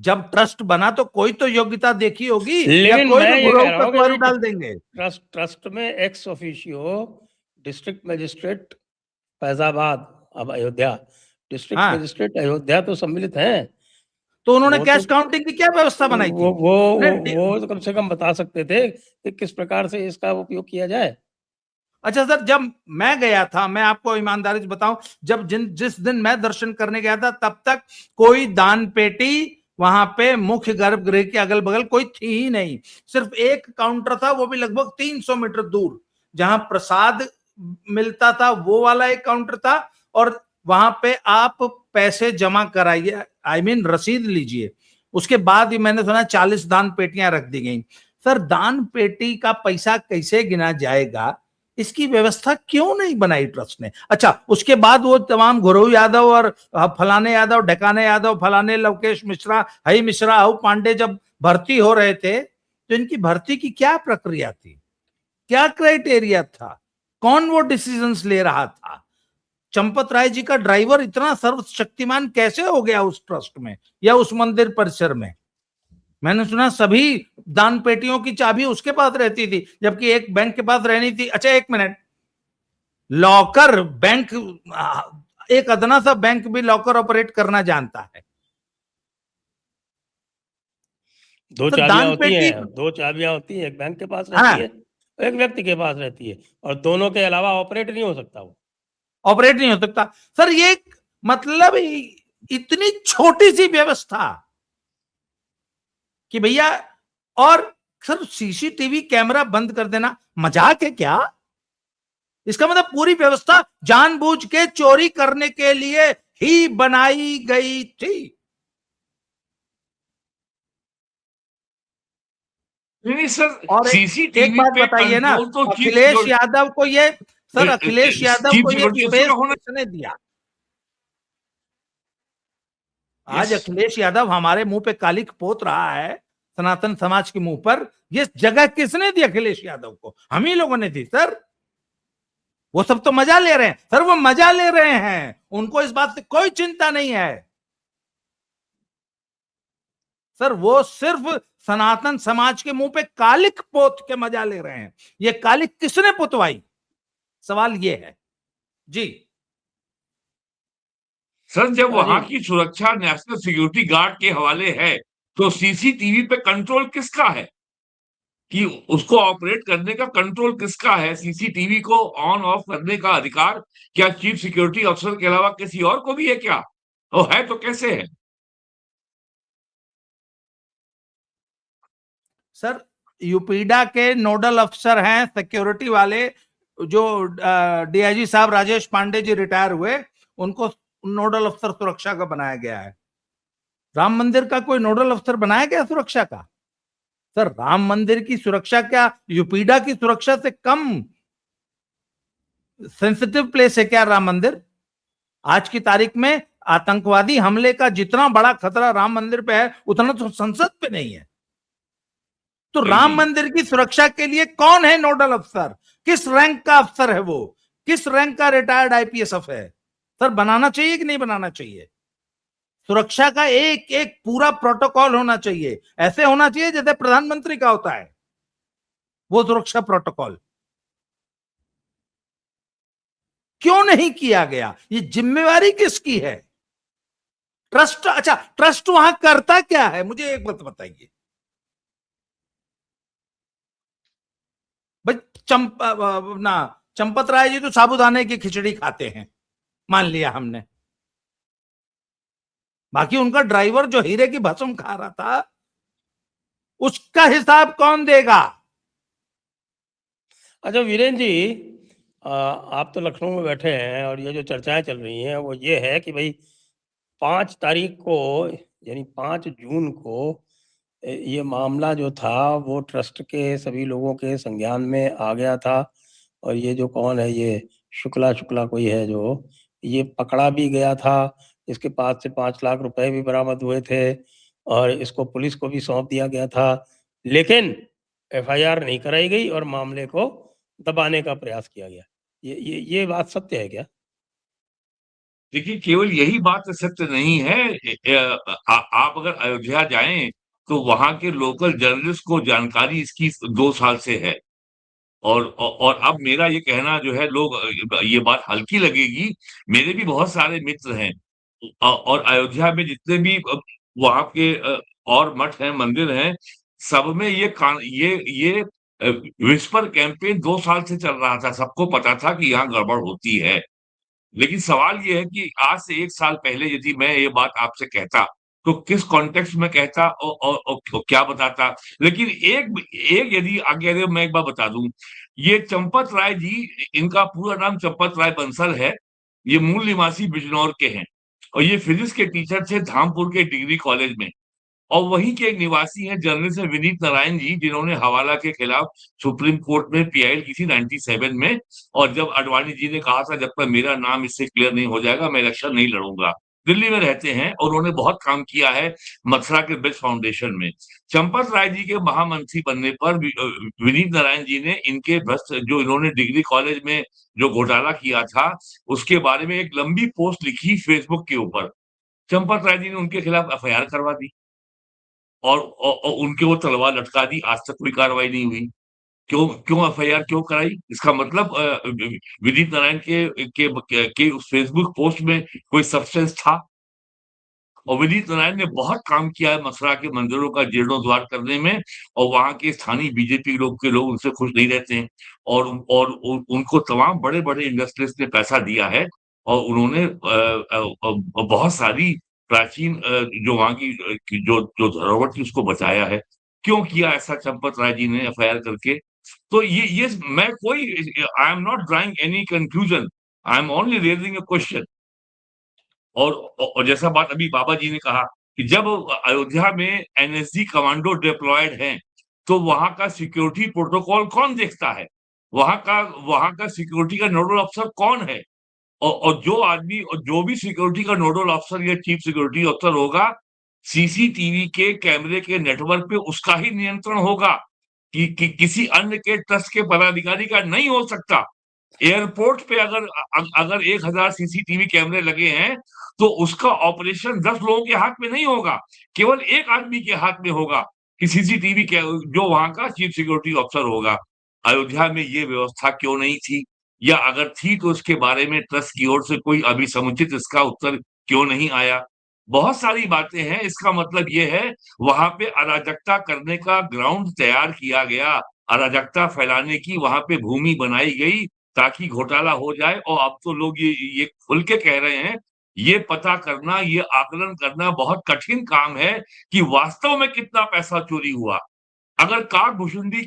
[SPEAKER 2] जब ट्रस्ट बना तो कोई तो योग्यता देखी होगी, या
[SPEAKER 1] लेकिन
[SPEAKER 2] कोई
[SPEAKER 1] मैं
[SPEAKER 2] भी
[SPEAKER 1] ये
[SPEAKER 2] बुराऊ
[SPEAKER 1] कह रहा
[SPEAKER 2] का
[SPEAKER 1] हूँ
[SPEAKER 2] कुआरू
[SPEAKER 1] कि
[SPEAKER 2] डाल देंगे।
[SPEAKER 1] ट्रस्ट में ex officio district magistrate Faizabad, अब अयोध्या, डिस्ट्रिक्ट
[SPEAKER 2] हाँ,
[SPEAKER 1] मजिस्ट्रेट अयोध्या तो सम्मिलित हैं।
[SPEAKER 2] तो उन्होंने
[SPEAKER 1] वो
[SPEAKER 2] कैश
[SPEAKER 1] तो
[SPEAKER 2] काउंटिंग की क्या व्यवस्था बनाई थी?
[SPEAKER 1] वो तो कम से कम बता सकते थे कि किस प्रकार से इसका उपयोग किया जाए।
[SPEAKER 2] अच्छा सर, जब मैं गया था, मैं आपको ईमानदारी से बताऊं, जब जिस दिन मैं दर्शन करने गया था तब तक कोई दान पेटी वहां पे मुख्य गर्भगृह के अगल बगल कोई थी ही नहीं। सिर्फ एक काउंटर था, वो भी लगभग 300 मीटर दूर, जहां प्रसाद मिलता था वो वाला एक काउंटर था, और वहां पे आप पैसे जमा कराइए, आई मीन रसीद लीजिए, उसके बाद ही मैंने सुना 40 दान पेटियां रख दी गई। सर दान पेटी का पैसा कैसे गिना जाएगा, इसकी व्यवस्था क्यों नहीं बनाई ट्रस्ट ने? अच्छा, उसके बाद वो तमाम गुरु यादव और फलाने यादव, ढकाने यादव, फलाने लवकेश मिश्रा, हई मिश्रा, हऊ पांडे जब भर्ती हो रहे थे तो इनकी भर्ती की क्या प्रक्रिया थी, क्या क्राइटेरिया था, कौन वो डिसीजंस ले रहा था? चंपत राय जी का ड्राइवर इतना सर्वशक्तिमान कैसे हो गया उस ट्रस्ट में या उस मंदिर परिसर में? मैंने सुना सभी दान पेटियों की चाबी उसके पास रहती थी, जबकि एक बैंक के पास रहनी थी। अच्छा एक मिनट, लॉकर बैंक, एक अदना सा बैंक भी लॉकर ऑपरेट करना जानता है।
[SPEAKER 1] दो
[SPEAKER 2] तो
[SPEAKER 1] चाबियां
[SPEAKER 2] दान
[SPEAKER 1] होती
[SPEAKER 2] पेटी,
[SPEAKER 1] हैं, दो चाबियां होती हैं, एक बैंक के पास
[SPEAKER 2] हाँ,
[SPEAKER 1] रहती है, एक व्यक्ति के पास रहती है, और दोनों के अलावा ऑपरेट नहीं हो सकता वो।
[SPEAKER 2] ऑपरेट नहीं हो सकता। सर ये मतलब इतनी छोटी सी व्यवस्था कि भैया, और सर सीसीटीवी कैमरा बंद कर देना मजाक है क्या? इसका मतलब पूरी व्यवस्था जानबूझ के चोरी करने के लिए ही बनाई गई थी।
[SPEAKER 3] नहीं सर,
[SPEAKER 2] और एक
[SPEAKER 3] सीसीटीवी
[SPEAKER 2] बात
[SPEAKER 3] पे
[SPEAKER 2] बताइए ना,
[SPEAKER 3] कंट्रोल तो
[SPEAKER 2] अखिलेश यादव को ये, सर अखिलेश यादव
[SPEAKER 3] चीफ
[SPEAKER 2] को ये
[SPEAKER 3] सिक्योरिटी ऑफिसर
[SPEAKER 2] स्पेस
[SPEAKER 3] का होना।
[SPEAKER 2] किसने दिया? आज
[SPEAKER 3] यस,
[SPEAKER 2] अखिलेश यादव हमारे मुंह पे कालिक पोत रहा है, सनातन समाज के मुंह पर। ये जगह किसने दी अखिलेश यादव को? हम ही लोगों ने दी सर। वो सब तो मजा ले रहे हैं सर, वो मजा ले रहे हैं, उनको इस बात से कोई चिंता नहीं है सर। वो सिर्फ सनातन समाज के मुंह पे कालिक पोत के मजा ले रहे हैं। ये कालिक किसने पुतवाई, सवाल ये है जी।
[SPEAKER 3] सर जब वहां
[SPEAKER 1] जी,
[SPEAKER 3] की सुरक्षा नेशनल सिक्योरिटी गार्ड के हवाले है, तो सीसीटीवी पे कंट्रोल किसका है? कि उसको ऑपरेट करने का कंट्रोल किसका है? सीसीटीवी को ऑन ऑफ करने का अधिकार क्या चीफ सिक्योरिटी ऑफिसर के अलावा किसी और को भी है क्या? और है तो कैसे है?
[SPEAKER 2] सर यूपीडा के नोडल अफसर हैं सिक्योरिटी वाले, जो डीआईजी साहब राजेश पांडे जी रिटायर हुए, उनको नोडल अफसर सुरक्षा का बनाया गया है। राम मंदिर का कोई नोडल अफसर बनाया गया सुरक्षा का? सर राम मंदिर की सुरक्षा क्या यूपीडा की सुरक्षा से कम सेंसिटिव प्लेस है क्या राम मंदिर? आज की तारीख में आतंकवादी हमले का जितना बड़ा खतरा राम मंदिर पे है, उतना तो संसद पे नहीं है। तो राम मंदिर की सुरक्षा के लिए कौन है नोडल अफसर? किस रैंक का अफसर है वो? किस रैंक का रिटायर्ड आईपीएस अफसर है? सर बनाना चाहिए कि नहीं बनाना चाहिए? सुरक्षा का एक एक पूरा प्रोटोकॉल होना चाहिए, ऐसे होना चाहिए जैसे प्रधानमंत्री का होता है वो सुरक्षा प्रोटोकॉल। क्यों नहीं किया गया? ये जिम्मेवारी किसकी है? ट्रस्ट, अच्छा ट्रस्ट वहां करता क्या है, मुझे एक बात बताइए भाई। चंपत राय जी तो साबूदाने की खिचड़ी खाते हैं, मान लिया हमने। बाकी उनका ड्राइवर जो हीरे की भस्म खा रहा था, उसका हिसाब कौन देगा?
[SPEAKER 1] अच्छा वीरेंद्र जी, आप तो लखनऊ में बैठे हैं और ये जो चर्चाएं चल रही हैं वो ये है कि भाई 5 तारीख को, यानी 5 जून को ये मामला जो था वो ट्रस्ट के सभी लोगों के संज्ञान में आ गया था और ये जो कौन है, ये शुक्ला शुक्ला कोई है जो, ये पकड़ा भी गया था। इसके पास से 5 लाख रुपए भी बरामद हुए थे और इसको पुलिस को भी सौंप दिया गया था, लेकिन एफआईआर नहीं कराई गई और मामले को दबाने का प्रयास किया गया। ये बात सत्य है क्या?
[SPEAKER 3] देखिए, केवल यही बात सत्य नहीं है। आप अगर अयोध्या जाएं तो वहां के लोकल जर्नलिस्ट को जानकारी इसकी 2 साल से है। और अब मेरा ये कहना जो है, लोग ये बात हल्की लगेगी, मेरे भी बहुत सारे मित्र हैं और अयोध्या में जितने भी वहां के और मठ हैं, मंदिर हैं, सब में ये विस्पर कैंपेन 2 साल से चल रहा था। सबको पता था कि यहाँ गड़बड़ होती है। लेकिन सवाल ये है कि आज से 1 साल पहले यदि मैं ये बात आपसे कहता, तो किस कॉन्टेक्स्ट में कहता और क्या बताता? लेकिन एक एक यदि आगे अगर मैं एक बात बता दूं, ये चंपत राय जी, इनका पूरा नाम चंपत राय बंसल है। ये मूल निवासी बिजनौर के हैं और ये फिजिक्स के टीचर थे धामपुर के डिग्री कॉलेज में। और वहीं के एक निवासी हैं जर्नलिस्ट हैं विनीत नारायण जी, जिन्होंने हवाला के खिलाफ सुप्रीम कोर्ट में पीआईएल की थी 97 में। और जब अडवाणी जी ने कहा था जब तक मेरा नाम इससे क्लियर नहीं हो जाएगा मैं इलेक्शन नहीं लड़ूंगा। दिल्ली में रहते हैं और उन्होंने बहुत काम किया है मथुरा के ब्रिज फाउंडेशन में। चंपत राय जी के महामंत्री बनने पर विनीत नारायण जी ने इनके भ्रष्ट जो इन्होंने डिग्री कॉलेज में जो घोटाला किया था उसके बारे में एक लंबी पोस्ट लिखी फेसबुक के ऊपर। चंपत राय जी ने उनके खिलाफ एफआईआर करवा दी और उनके वो तलवार लटका दी। आज तक कोई कार्रवाई नहीं हुई। क्यों क्यों एफआईआर क्यों कराई? इसका मतलब विनीत नारायण के उस फेसबुक पोस्ट में कोई सब्सटेंस था। और विनीत नारायण ने बहुत काम किया है मथुरा के मंदिरों का जीर्णोद्धार करने में। और वहां के स्थानीय बीजेपी लोग उनसे खुश नहीं रहते हैं। उनको तमाम बड़े बड़े इंडस्ट्रियलिस्ट ने पैसा दिया है और उन्होंने बहुत सारी प्राचीन जो वहां की जो जो धरोहर थी उसको बचाया है। क्यों किया ऐसा चंपत राय जी ने एफआईआर करके? तो ये मैं कोई I am not drawing any conclusion, I am only raising a question. और जैसा बात अभी बाबा जी ने कहा कि जब अयोध्या में एनएसजी कमांडो डिप्लॉयड हैं, तो वहां का सिक्योरिटी प्रोटोकॉल कौन देखता है? वहां का सिक्योरिटी का नोडल अफसर कौन है? और जो आदमी और जो भी सिक्योरिटी का नोडल अफसर या चीफ सिक्योरिटी अफसर होगा, सीसीटीवी के कैमरे के नेटवर्क पे उसका ही नियंत्रण होगा कि किसी अन्य के ट्रस्ट के पदाधिकारी का नहीं हो सकता। एयरपोर्ट पे अगर 1000 सीसीटीवी कैमरे लगे हैं तो उसका ऑपरेशन 10 लोगों के हाथ में नहीं होगा, केवल एक आदमी के हाथ में होगा कि सीसीटीवी जो वहां का चीफ सिक्योरिटी ऑफिसर होगा। अयोध्या में ये व्यवस्था क्यों नहीं थी? या अगर थी तो उसके बारे में ट्रस्ट की ओर से कोई अभी समुचित इसका उत्तर क्यों नहीं आया? बहुत सारी बातें हैं। इसका मतलब ये है वहां पे अराजकता करने का ग्राउंड तैयार किया गया, अराजकता फैलाने की वहां पे भूमि बनाई गई ताकि घोटाला हो जाए। और अब तो लोग ये खुल के कह रहे हैं, ये पता करना, ये आकलन करना बहुत कठिन काम है कि वास्तव में कितना पैसा चोरी हुआ। अगर काकभूषुंडी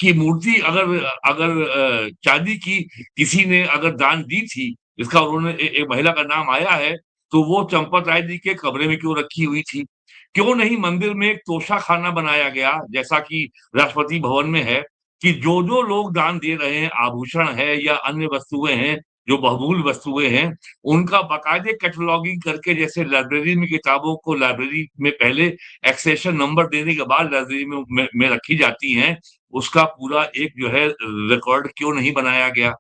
[SPEAKER 3] की मूर्ति अगर अगर चांदी की किसी ने अगर दान दी थी, जिसका उन्होंने एक महिला का नाम आया है, तो वो चंपत राय जी के कमरे में क्यों रखी हुई थी? क्यों नहीं मंदिर में एक तोशा खाना बनाया गया जैसा कि राष्ट्रपति भवन में है, कि जो लोग दान दे रहे हैं, आभूषण है या अन्य वस्तुएं हैं, जो बहुमूल्य वस्तुएं हैं, उनका बाकायदे कैटलॉगिंग करके, जैसे लाइब्रेरी में किताबों को लाइब्रेरी में पहले एक्सेशन नंबर देने के बाद लाइब्रेरी में रखी जाती हैं, उसका पूरा एक जो है रिकॉर्ड क्यों नहीं बनाया गया?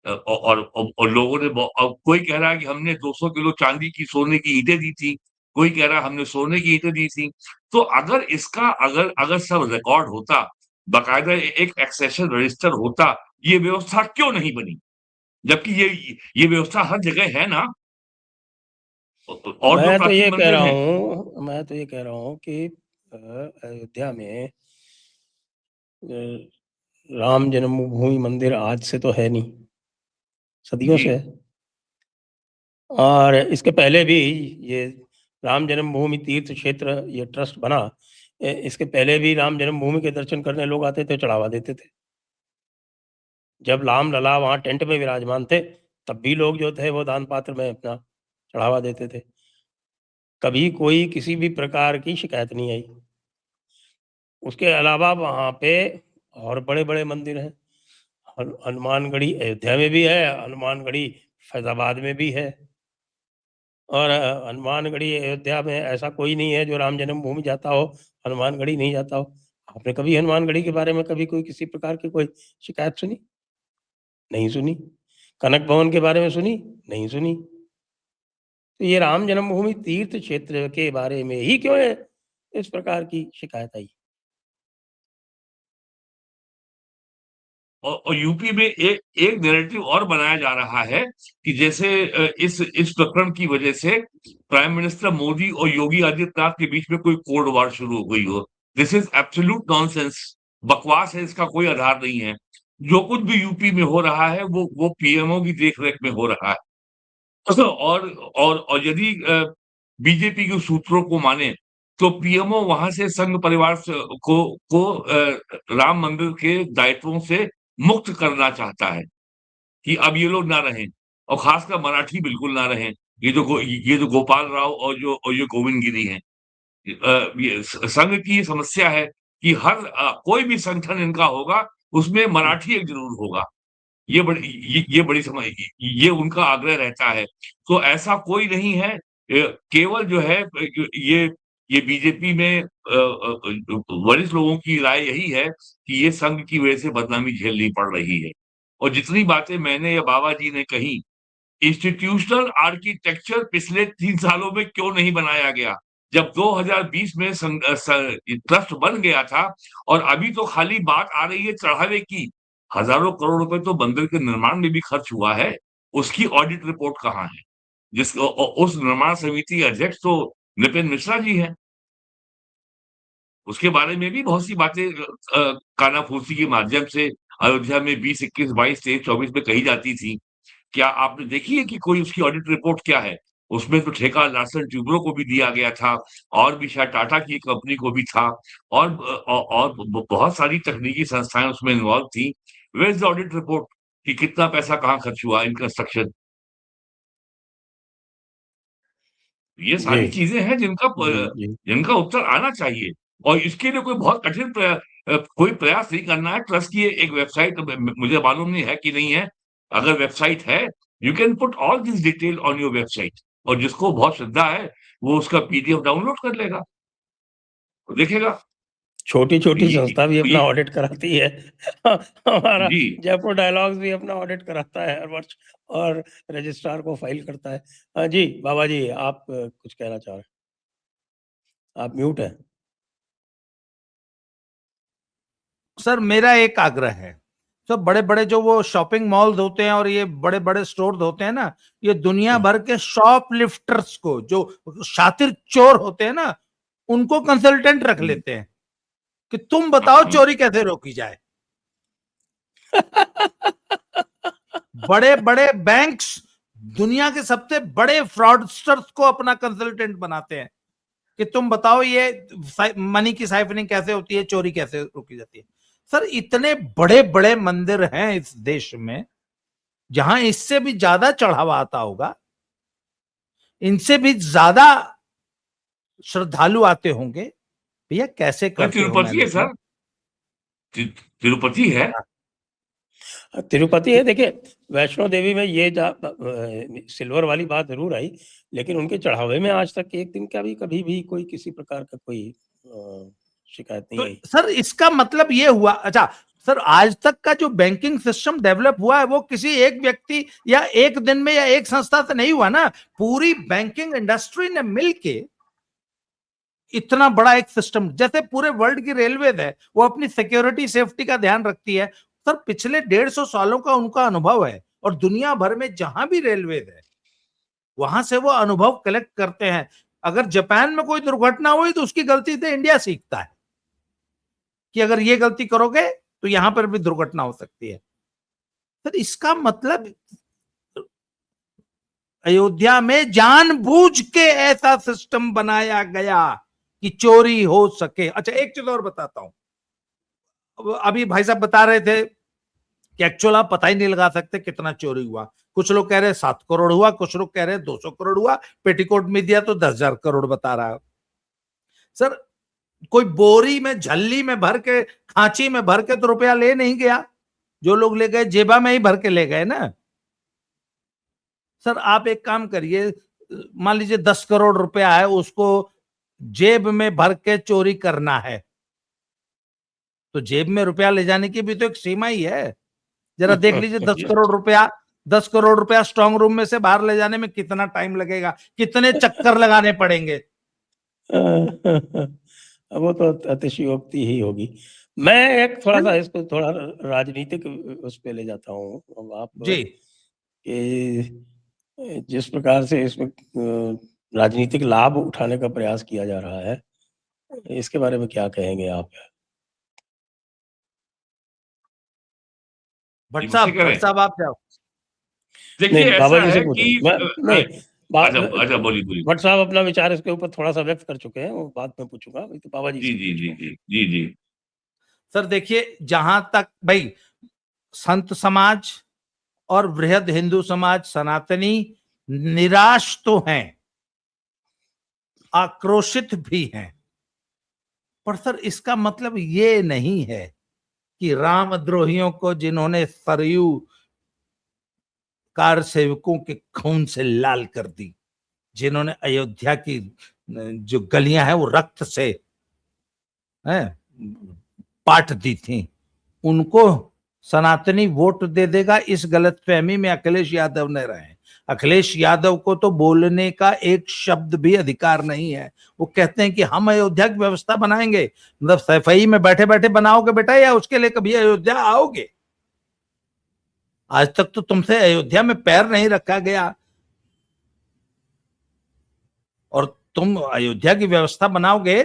[SPEAKER 3] और लोगों ने कोई कह रहा है कि हमने 200 किलो चांदी की सोने की ईंटें दी थी, कोई कह रहा है हमने सोने की ईंटें दी थी। तो अगर इसका अगर अगर सब रिकॉर्ड होता, बाकायदा एक एक्सेशन रजिस्टर होता, ये व्यवस्था क्यों नहीं बनी? जबकि ये व्यवस्था हर जगह है ना। और जो प्राचीन मंदिर हैं,
[SPEAKER 1] मैं तो ये कह रहा हूँ कि अयोध्या में राम जन्मभूमि मंदिर आज से तो है नहीं, सदियों
[SPEAKER 3] जी
[SPEAKER 1] से है। और इसके पहले भी ये राम जन्मभूमि तीर्थ क्षेत्र ये ट्रस्ट बना, इसके पहले भी राम जन्मभूमि के दर्शन करने लोग आते थे, चढ़ावा देते थे। जब राम लला वहाँ टेंट में विराजमान थे, तब भी लोग जो थे वो दान पात्र में अपना चढ़ावा देते थे। कभी कोई किसी भी प्रकार की शिकायत नहीं आई। उसके अलावा वहाँ पे और बड़े-बड़े मंदिर हैं। हनुमानगढ़ी अयोध्या में भी है, हनुमानगढ़ी फैज़ाबाद में भी है। और हनुमानगढ़ी अयोध्या में ऐसा कोई नहीं है जो राम जन्मभूमि जाता हो, हनुमानगढ़ी नहीं जाता हो। आपने कभी हनुमानगढ़ी के बारे में कभी कोई किसी प्रकार की कोई शिकायत सुनी? नहीं सुनी। कनक भवन के बारे में सुनी? नहीं सुनी। तो ये राम जन्मभूमि तीर्थ क्षेत्र के बारे में ही क्यों है इस प्रकार की शिकायत आई?
[SPEAKER 3] और यूपी में एक नैरेटिव और बनाया जा रहा है कि जैसे इस प्रकरण की वजह से प्राइम मिनिस्टर मोदी और योगी आदित्यनाथ के बीच में कोई कोल्ड वॉर शुरू हो गई हो। दिस इज एब्सोल्यूट नॉनसेंस, बकवास है, इसका कोई आधार नहीं है। जो कुछ भी यूपी में हो रहा है वो पीएमओ की देखरेख में हो रहा है। और यदि बीजेपी के सूत्रों को माने तो पीएमओ वहां से संघ परिवार को राम मंदिर के दायित्वों से मुक्त करना चाहता है कि अब ये लोग ना रहें, और खासकर मराठी बिल्कुल ना रहें। ये जो गोपाल राव और ये गोविंद गिरी हैं, ये संघ की ये समस्या है कि कोई भी संगठन इनका होगा उसमें मराठी एक जरूर होगा। ये बड़ी ये उनका आग्रह रहता है। तो ऐसा कोई नहीं है, केवल जो है ये ये बीजेपी में वरिष्ठ लोगों की राय यही है कि ये संघ की वजह से बदनामी झेलनी पड़ रही है। और जितनी बातें मैंने या बाबा जी ने कही, इंस्टीट्यूशनल आर्किटेक्चर पिछले 3 सालों में क्यों नहीं बनाया गया? जब 2020 में ट्रस्ट बन गया था, और अभी तो खाली बात आ रही है चढ़ावे की। हजारों करोड़ रुपए तो मंदिर के निर्माण में भी खर्च हुआ है। उसकी ऑडिट रिपोर्ट कहाँ है? उस निर्माण समिति अध्यक्ष तो नृपेंद्र मिश्रा जी हैं। उसके बारे में भी बहुत सी बातें कानाफूसी के माध्यम से अयोध्या में 20, 21, 22, 23, 24 में कही जाती थी। क्या आपने देखी है कि कोई उसकी ऑडिट रिपोर्ट क्या है? उसमें तो ठेका लार्सन ट्यूब्रो को भी दिया गया था, और भी शायद टाटा की कंपनी को भी था, और बहुत सारी तकनीकी संस्थाएं उसमें इन्वॉल्व थी। Where is the audit report कि कितना पैसा कहाँ खर्च हुआ इन कंस्ट्रक्शन? ये
[SPEAKER 1] जी।
[SPEAKER 3] सारी चीजें हैं
[SPEAKER 1] जी, जी।
[SPEAKER 3] जिनका उत्तर आना चाहिए। और इसके लिए कोई बहुत कठिन कोई प्रयास नहीं करना है। ट्रस्ट की एक वेबसाइट मुझे मालूम नहीं है कि नहीं है। अगर वेबसाइट है, you can put all this detail on your website, और जिसको बहुत श्रद्धा है वो उसका पीडीएफ डाउनलोड कर लेगा, वो देखेगा।
[SPEAKER 1] छोटी-छोटी
[SPEAKER 3] ये
[SPEAKER 1] संस्था भी अपना
[SPEAKER 3] ये
[SPEAKER 1] ऑडिट कराती है। हमारा
[SPEAKER 3] जी,
[SPEAKER 1] जयपुर डायलॉग्स भी अपना ऑडिट कराता है हर वर्ष और रजिस्ट्रार को फाइल करता है। जी, बाबा जी आप कुछ कहना चाह रहे हैं? आप म्यूट हैं।
[SPEAKER 2] सर मेरा एक आग्रह है, तो बड़े बड़े जो वो शॉपिंग मॉल्स होते हैं और ये बड़े बड़े स्टोर होते हैं ना, ये दुनिया भर के शॉप लिफ्टर्स को, जो शातिर चोर होते हैं ना, उनको कंसल्टेंट रख लेते हैं कि तुम बताओ चोरी कैसे रोकी जाए। बड़े बड़े बैंक्स दुनिया के सबसे बड़े फ्रॉडस्टर्स को अपना कंसल्टेंट बनाते हैं कि तुम बताओ ये मनी की साइफनिंग कैसे होती है, चोरी कैसे रोकी जाती है। सर इतने बड़े बड़े मंदिर हैं इस देश में जहां इससे भी ज्यादा चढ़ावा आता होगा, इनसे भी ज्यादा श्रद्धालु आते होंगे, भैया कैसे करते हो
[SPEAKER 3] तिरुपति है
[SPEAKER 2] मैनेजमेंट?
[SPEAKER 3] सर, तिरुपति है।
[SPEAKER 1] तिरुपति है, देखिए वैष्णो देवी में ये सिल्वर वाली बात ज़रूर आई, लेकिन उनके चढ़ावे में आज तक एक दिन का भी कभी भी कोई किसी प्रकार का कोई शिकायत नहीं
[SPEAKER 2] तो
[SPEAKER 1] आई।
[SPEAKER 2] सर इसका मतलब ये हुआ, अच्छा सर आज तक का जो बैंकिंग सिस्टम डेवलप हुआ है वो किसी एक व्यक्ति या एक दिन में या एक संस्था से नहीं हुआ ना, पूरी बैंकिंग इंडस्ट्री ने मिलके इतना बड़ा एक सिस्टम, जैसे पूरे वर्ल्ड की रेलवे है वो अपनी सिक्योरिटी सेफ्टी का ध्यान रखती है। सर पिछले 150 सालों का उनका अनुभव है, और दुनिया भर में जहां भी रेलवे है वहां से वो अनुभव कलेक्ट करते हैं। अगर जापान में कोई दुर्घटना हुई तो उसकी गलती से इंडिया सीखता है कि अगर ये गलती करोगे तो यहां पर भी दुर्घटना हो सकती है। सर इसका मतलब अयोध्या में जानबूझ के ऐसा सिस्टम बनाया गया कि चोरी हो सके। अच्छा, एक चीज और बताता हूं। अभी भाई साहब बता रहे थे कि एक्चुअल आप पता ही नहीं लगा सकते कितना चोरी हुआ। कुछ लोग कह रहे 7 करोड़ हुआ, कुछ लोग कह रहे 200 करोड़ हुआ, पेटीकोट में दिया तो 10,000 करोड़ बता रहा है। सर, कोई बोरी में, झल्ली में भर के, खांची में भर के तो रुपया ले नहीं गया। जो लोग ले गए जेबा में ही भर के ले गए ना। सर, आप एक काम करिए, मान लीजिए 10 करोड़ रुपया है, उसको जेब में भर के चोरी करना है, तो जेब में रुपया ले जाने की भी तो एक सीमा ही है। जरा देख लीजिए 10 करोड़ रुपया स्ट्रांग रूम में से बाहर ले जाने में कितना टाइम लगेगा, कितने चक्कर लगाने पड़ेंगे।
[SPEAKER 1] वो तो अतिशयोक्ति ही होगी। मैं एक थोड़ा सा इसको थोड़ा राजनीतिक उस पे ले जाता हूँ। अब आप
[SPEAKER 2] जी,
[SPEAKER 1] कि जिस प्रकार से इसमें राजनीतिक लाभ उठाने का प्रयास किया जा रहा है, इसके बारे में क्या कहेंगे आप?
[SPEAKER 3] जी, मुझसे कह रहे
[SPEAKER 2] भट्ट
[SPEAKER 3] हैं।
[SPEAKER 2] साहब आप जाओ।
[SPEAKER 3] देखिए,
[SPEAKER 1] नहीं, बाबा
[SPEAKER 3] ऐसा
[SPEAKER 1] जी से
[SPEAKER 3] है
[SPEAKER 1] पूछो।
[SPEAKER 3] कि
[SPEAKER 1] मैं नहीं,
[SPEAKER 3] अच्छा अच्छा, बोलिए बोलिए।
[SPEAKER 1] भट्ट साहब अपना विचार इसके ऊपर थोड़ा सा व्यक्त कर चुके हैं, वो बाद में पूछूंगा। अभी तो बाबा जी
[SPEAKER 3] जी
[SPEAKER 1] से
[SPEAKER 3] जी जी
[SPEAKER 1] पूछूंगा।
[SPEAKER 3] जी जी जी।
[SPEAKER 2] सर देखिए, जहां तक भाई संत समाज और बृहद हिंदू समाज सनातनी निराश तो हैं, आक्रोशित भी हैं, पर सर इसका मतलब ये नहीं है कि रामद्रोहियों को, जिन्होंने सरयू कार सेवकों के खून से लाल कर दी, जिन्होंने अयोध्या की जो गलियां हैं वो रक्त से पाट दी थी, उनको सनातनी वोट दे देगा, इस गलतफहमी में अखिलेश यादव ने रहे। अखिलेश यादव को तो बोलने का एक शब्द भी अधिकार नहीं है। वो कहते हैं कि हम अयोध्या की व्यवस्था बनाएंगे। मतलब सफाई में बैठे बैठे बनाओगे बेटा, या उसके लिए कभी अयोध्या आओगे? आज तक तो तुमसे अयोध्या में पैर नहीं रखा गया, और तुम अयोध्या की व्यवस्था बनाओगे।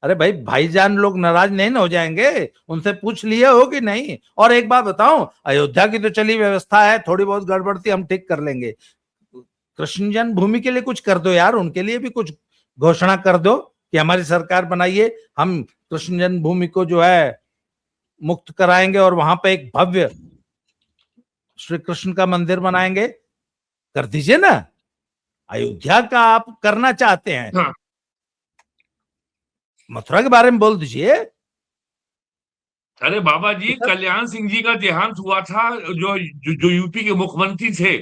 [SPEAKER 2] अरे भाई, भाईजान लोग नाराज नहीं ना हो जाएंगे? उनसे पूछ लिए हो कि नहीं? और एक बात बताऊं, अयोध्या की तो चली व्यवस्था है, थोड़ी बहुत गड़बड़ थी हम ठीक कर लेंगे। कृष्ण जन्मभूमि के लिए कुछ कर दो यार, उनके लिए भी कुछ घोषणा कर दो कि हमारी सरकार बनाइए, हम कृष्ण जन्मभूमि को जो है मुक्त कराएंगे और वहां पे एक भव्य श्री कृष्ण का मंदिर बनाएंगे। कर दीजिए ना। अयोध्या का आप करना चाहते हैं,
[SPEAKER 3] हाँ।
[SPEAKER 2] मथुरा के बारे में बोल दीजिए।
[SPEAKER 3] अरे बाबा जी,
[SPEAKER 2] तो
[SPEAKER 3] कल्याण सिंह जी का देहांत हुआ था, जो यूपी के मुख्यमंत्री थे।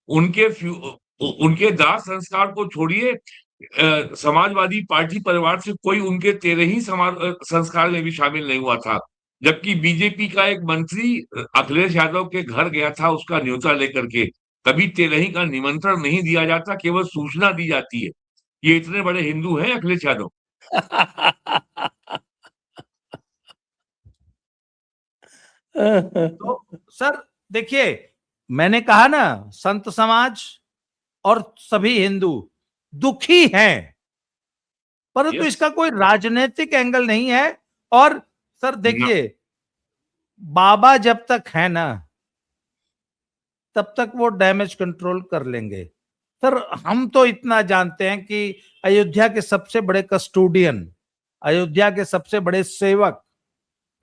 [SPEAKER 3] उनके दाह संस्कार को छोड़िए, समाजवादी पार्टी परिवार से कोई उनके 13 ही संस्कार में भी शामिल नहीं हुआ था। जबकि बीजेपी का एक मंत्री अखिलेश यादव के घर गया था उसका न्योता लेकर के। कभी 13 ही का निमंत्रण नहीं दिया जाता, केवल सूचना दी जाती है। ये इतने बड़े हिंदू हैं अखिलेश यादव।
[SPEAKER 2] तो सर देखिए, मैंने कहा ना, संत समाज और सभी हिंदू दुखी हैं, परंतु
[SPEAKER 3] यस।
[SPEAKER 2] इसका कोई राजनीतिक एंगल नहीं है। और सर देखिए, बाबा जब तक है ना, तब तक वो डैमेज कंट्रोल कर लेंगे। सर, हम तो इतना जानते हैं कि अयोध्या के सबसे बड़े कस्टोडियन, अयोध्या के सबसे बड़े सेवक,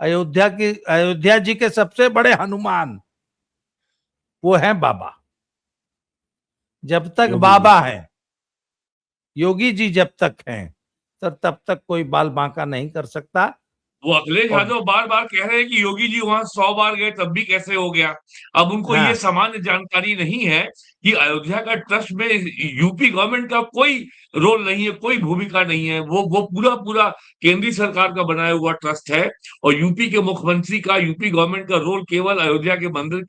[SPEAKER 2] अयोध्या जी के सबसे बड़े हनुमान, वो है बाबा। जब तक बाबा है, योगी जी जब तक हैं, सर तब तक कोई बाल बांका नहीं कर सकता।
[SPEAKER 3] वो अखिलेश
[SPEAKER 2] और
[SPEAKER 3] यादव बार बार कह रहे हैं कि योगी जी वहां 100 बार गए तब भी कैसे हो गया। अब उनको ये
[SPEAKER 2] हाँ,
[SPEAKER 3] सामान्य जानकारी नहीं है कि अयोध्या का ट्रस्ट में यूपी गवर्नमेंट का कोई रोल नहीं है, कोई भूमिका नहीं है। वो पूरा पूरा केंद्रीय सरकार का बनाया हुआ ट्रस्ट है। और यूपी के मुख्यमंत्री का, यूपी गवर्नमेंट का रोल केवल अयोध्या के मंदिर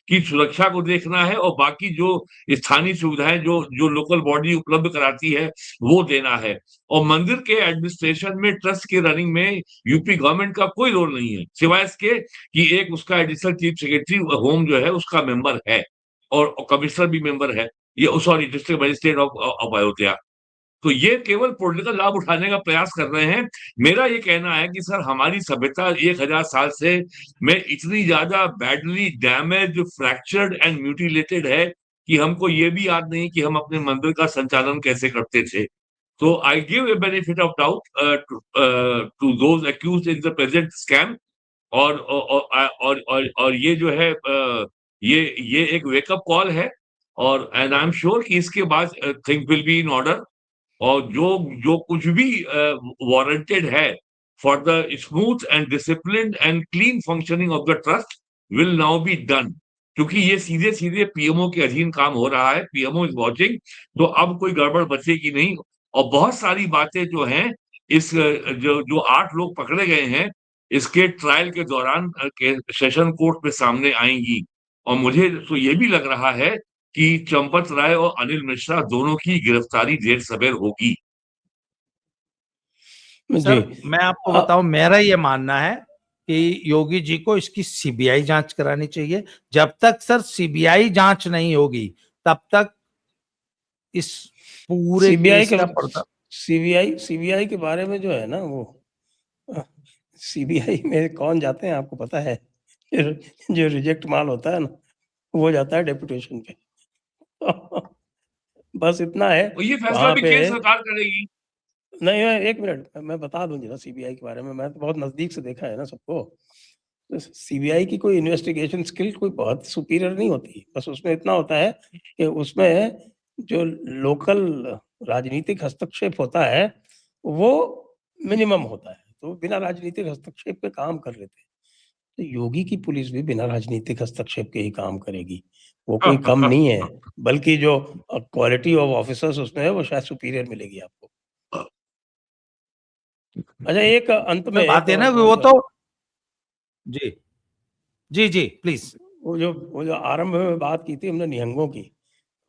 [SPEAKER 3] की सुरक्षा को देखना है, और बाकी जो स्थानीय सुविधाएं जो जो लोकल बॉडी उपलब्ध कराती है वो देना है। और मंदिर के एडमिनिस्ट्रेशन में, ट्रस्ट के रनिंग में यूपी गवर्नमेंट का कोई रोल नहीं है, सिवाय इसके कि एक उसका एडिशनल चीफ सेक्रेटरी होम जो है उसका मेंबर है, और कमिश्नर भी मेंबर है, ये sorry district magistrate of Ayodhya. तो ये केवल पॉलिटिकल लाभ उठाने का प्रयास कर रहे हैं। मेरा ये कहना है कि सर, हमारी सभ्यता 1000 साल से में इतनी ज्यादा badly damage, fractured and mutilated है कि हमको ये भी याद नहीं कि हम अपने मंदिर का संचालन कैसे करते थे। So I give a benefit of doubt to those accused in the present scam. और ये जो है ये एक वेकअप कॉल है, और एंड आई एम श्योर कि इसके बाद thing will be in order, और जो जो कुछ भी वारंटेड है for the smooth and disciplined and clean functioning of the trust will now be done, क्योंकि ये सीधे सीधे पीएमओ के अधीन काम हो रहा है, पीएमओ इज वॉचिंग, तो अब कोई गड़बड़ बचेगी नहीं। और बहुत सारी बातें जो हैं इस जो जो 8 लोग पकड़े गए हैं इसके ट्रायल के दौरान के सेशन कोर्ट में सामने आएंगी। और मुझे तो ये भी लग रहा है कि चंपत राय और अनिल मिश्रा दोनों की गिरफ्तारी देर सवेर होगी।
[SPEAKER 2] सर
[SPEAKER 1] जी
[SPEAKER 2] मैं आपको बताऊं, मेरा ये मानना है कि योगी जी को इसकी सीबीआई जांच करानी चाहिए। जब तक सर सीबीआई जांच नहीं होगी तब तक इस पूरे
[SPEAKER 1] सीबीआई
[SPEAKER 2] केस
[SPEAKER 1] के
[SPEAKER 2] का पर्दा।
[SPEAKER 1] सीबीआई के बारे में जो है ना, वो सीबीआई में कौन जाते हैं आपको पता है? जो रिजेक्ट माल होता है ना, वो जाता है डेपुटेशन पे। बस इतना है
[SPEAKER 3] और ये फैसला
[SPEAKER 1] वहां
[SPEAKER 3] भी
[SPEAKER 1] पे।
[SPEAKER 3] केंद्र सरकार करेगी।
[SPEAKER 1] नहीं, एक मिनट मैं बता दूं जरा सीबीआई के बारे में, मैं तो बहुत नजदीक से देखा है ना सबको। तो सीबीआई की कोई इन्वेस्टिगेशन स्किल कोई बहुत सुपीरियर नहीं होती, बस उसमें इतना होता है कि उसमें जो लोकल राजनीतिक हस्तक्षेप होता है वो मिनिमम होता है, तो बिना राजनीतिक हस्तक्षेप के काम कर लेते हैं। तो योगी की पुलिस भी बिना राजनीतिक हस्तक्षेप के ही काम करेगी, वो कोई कम नहीं है, बल्कि जो क्वालिटी ऑफ ऑफिसर्स उसमें है वो शायद सुपीरियर मिलेगी आपको। अच्छा, एक अंत में एक
[SPEAKER 2] बात है
[SPEAKER 1] और
[SPEAKER 2] ना, वो तो जी जी जी प्लीज।
[SPEAKER 1] वो जो आरंभ में बात की थी हमने निहंगों की,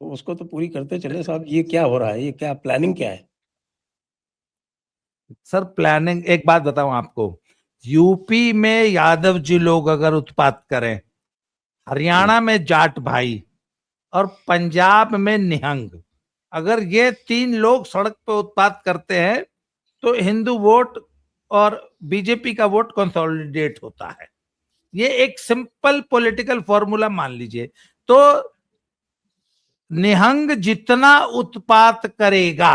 [SPEAKER 1] तो उसको तो पूरी करते चले साहब। ये क्या हो रहा है, ये क्या प्लानिंग क्या है?
[SPEAKER 2] सर प्लानिंग, एक बात बताऊं आपको, यूपी में यादव जी लोग अगर उत्पात करें, हरियाणा में जाट भाई, और पंजाब में निहंग, अगर ये 3 लोग सड़क पे उत्पात करते हैं तो हिंदू वोट और बीजेपी का वोट कंसोलिडेट होता है। ये एक सिंपल पॉलिटिकल फॉर्मूला मान लीजिए। तो निहंग जितना उत्पात करेगा,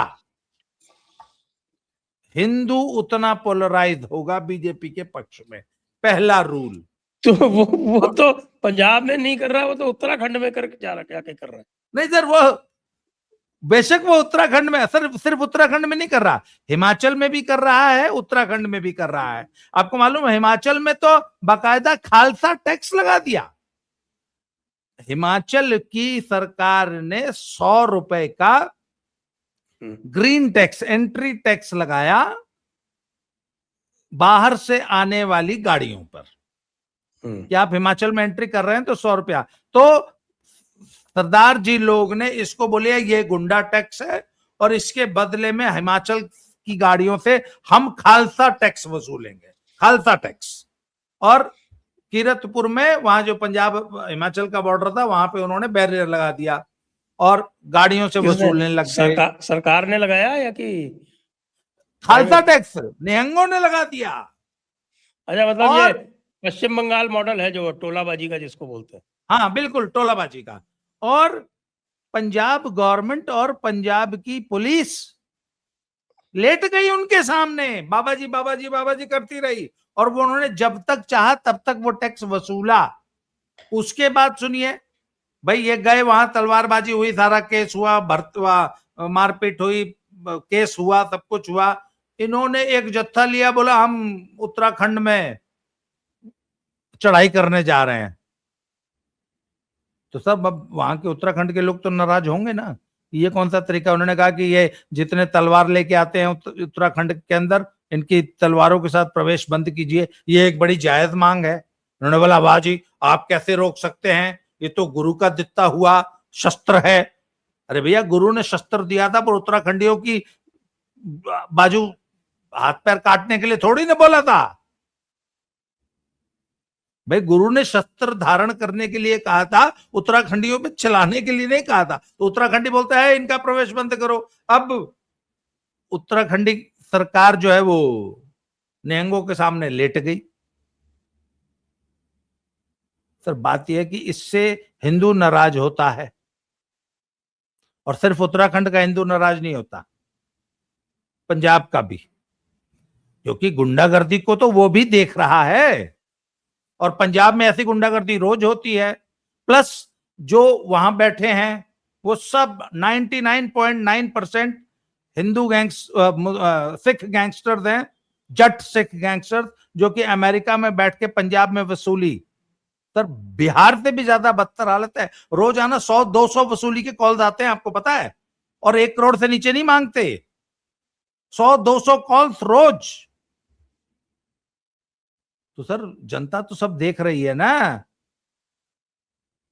[SPEAKER 2] हिंदू उतना पोलराइज होगा बीजेपी के पक्ष में, पहला रूल।
[SPEAKER 1] तो वो तो पंजाब में नहीं कर रहा, वो तो उत्तराखंड में करके जा रहा, क्या क्या कर रहा है?
[SPEAKER 2] नहीं सर, वो बेशक वो उत्तराखंड में, सर सिर्फ उत्तराखंड में नहीं कर रहा, हिमाचल में भी कर रहा है, उत्तराखंड में भी कर रहा है। आपको मालूम है हिमाचल में तो बाकायदा खालसा टैक्स लगा दिया। हिमाचल की सरकार ने 100 रुपए का ग्रीन टैक्स, एंट्री टैक्स लगाया बाहर से आने वाली गाड़ियों पर। कि आप हिमाचल में एंट्री कर रहे हैं तो 100 रुपया। तो सरदार जी लोग ने इसको बोले ये गुंडा टैक्स है, और इसके बदले में हिमाचल की गाड़ियों से हम खालसा टैक्स वसूलेंगे, खालसा टैक्स। और कीरतपुर में, वहां जो पंजाब हिमाचल का बॉर्डर था, वहां पे उन्होंने बैरियर लगा दिया और गाड़ियों से वसूलने लग गए।
[SPEAKER 1] सरकार ने लगाया या कि
[SPEAKER 2] खालसा टैक्स निहंगों ने लगा दिया।
[SPEAKER 1] अच्छा, मतलब
[SPEAKER 2] और
[SPEAKER 1] ये पश्चिम बंगाल मॉडल है जो टोलाबाजी का जिसको बोलते हैं।
[SPEAKER 2] हाँ बिल्कुल, टोलाबाजी का। और पंजाब गवर्नमेंट और पंजाब की पुलिस लेट गई उनके सामने, बाबा जी बाबा जी बाबा जी करती रही, और वो उन्होंने जब तक चाहा तब तक वो टैक्स वसूला। उसके बाद सुनिए भाई, ये गए वहां, तलवारबाजी हुई, सारा केस हुआ, मारपीट हुई, केस हुआ, सब कुछ हुआ। इन्होंने एक जत्था लिया, बोला हम उत्तराखंड में चढ़ाई करने जा रहे हैं। तो सब अब वहां के उत्तराखंड के लोग तो नाराज होंगे ना, ये कौन सा तरीका। उन्होंने कहा कि ये जितने तलवार लेके आते हैं उत्तराखंड के अंदर, इनकी तलवारों के साथ प्रवेश बंद कीजिए, ये एक बड़ी जायज मांग है। उन्होंने बोला वाह जी, आप कैसे रोक सकते हैं, ये तो गुरु का दिता हुआ शस्त्र है। अरे भैया, गुरु ने शस्त्र दिया था, पर उत्तराखंडियों की बाजू हाथ पैर काटने के लिए थोड़ी ना बोला था भाई। गुरु ने शस्त्र धारण करने के लिए कहा था, उत्तराखंडियों पे चलाने के लिए नहीं कहा था। तो उत्तराखंडी बोलता है इनका प्रवेश बंद करो। अब उत्तराखंडी सरकार जो है वो निहंगों के सामने लेट गई। सर बात यह है कि इससे हिंदू नाराज होता है, और सिर्फ उत्तराखंड का हिंदू नाराज नहीं होता, पंजाब का भी, क्योंकि गुंडागर्दी को तो वो भी देख रहा है और पंजाब में ऐसी गुंडागर्दी रोज होती है। प्लस जो वहां बैठे हैं वो सब 99.9% हिंदू सिख गैंगस्टर्स हैं, जट सिख गैंगस्टर्स, जो कि अमेरिका में बैठ के पंजाब में वसूली। सर बिहार से भी ज्यादा बदतर हालत है। रोजाना 100-200 वसूली के कॉल्स आते हैं, आपको पता है, और 1 करोड़ से नीचे नहीं मांगते। 100-200 कॉल्स रोज। तो सर जनता तो सब देख रही है ना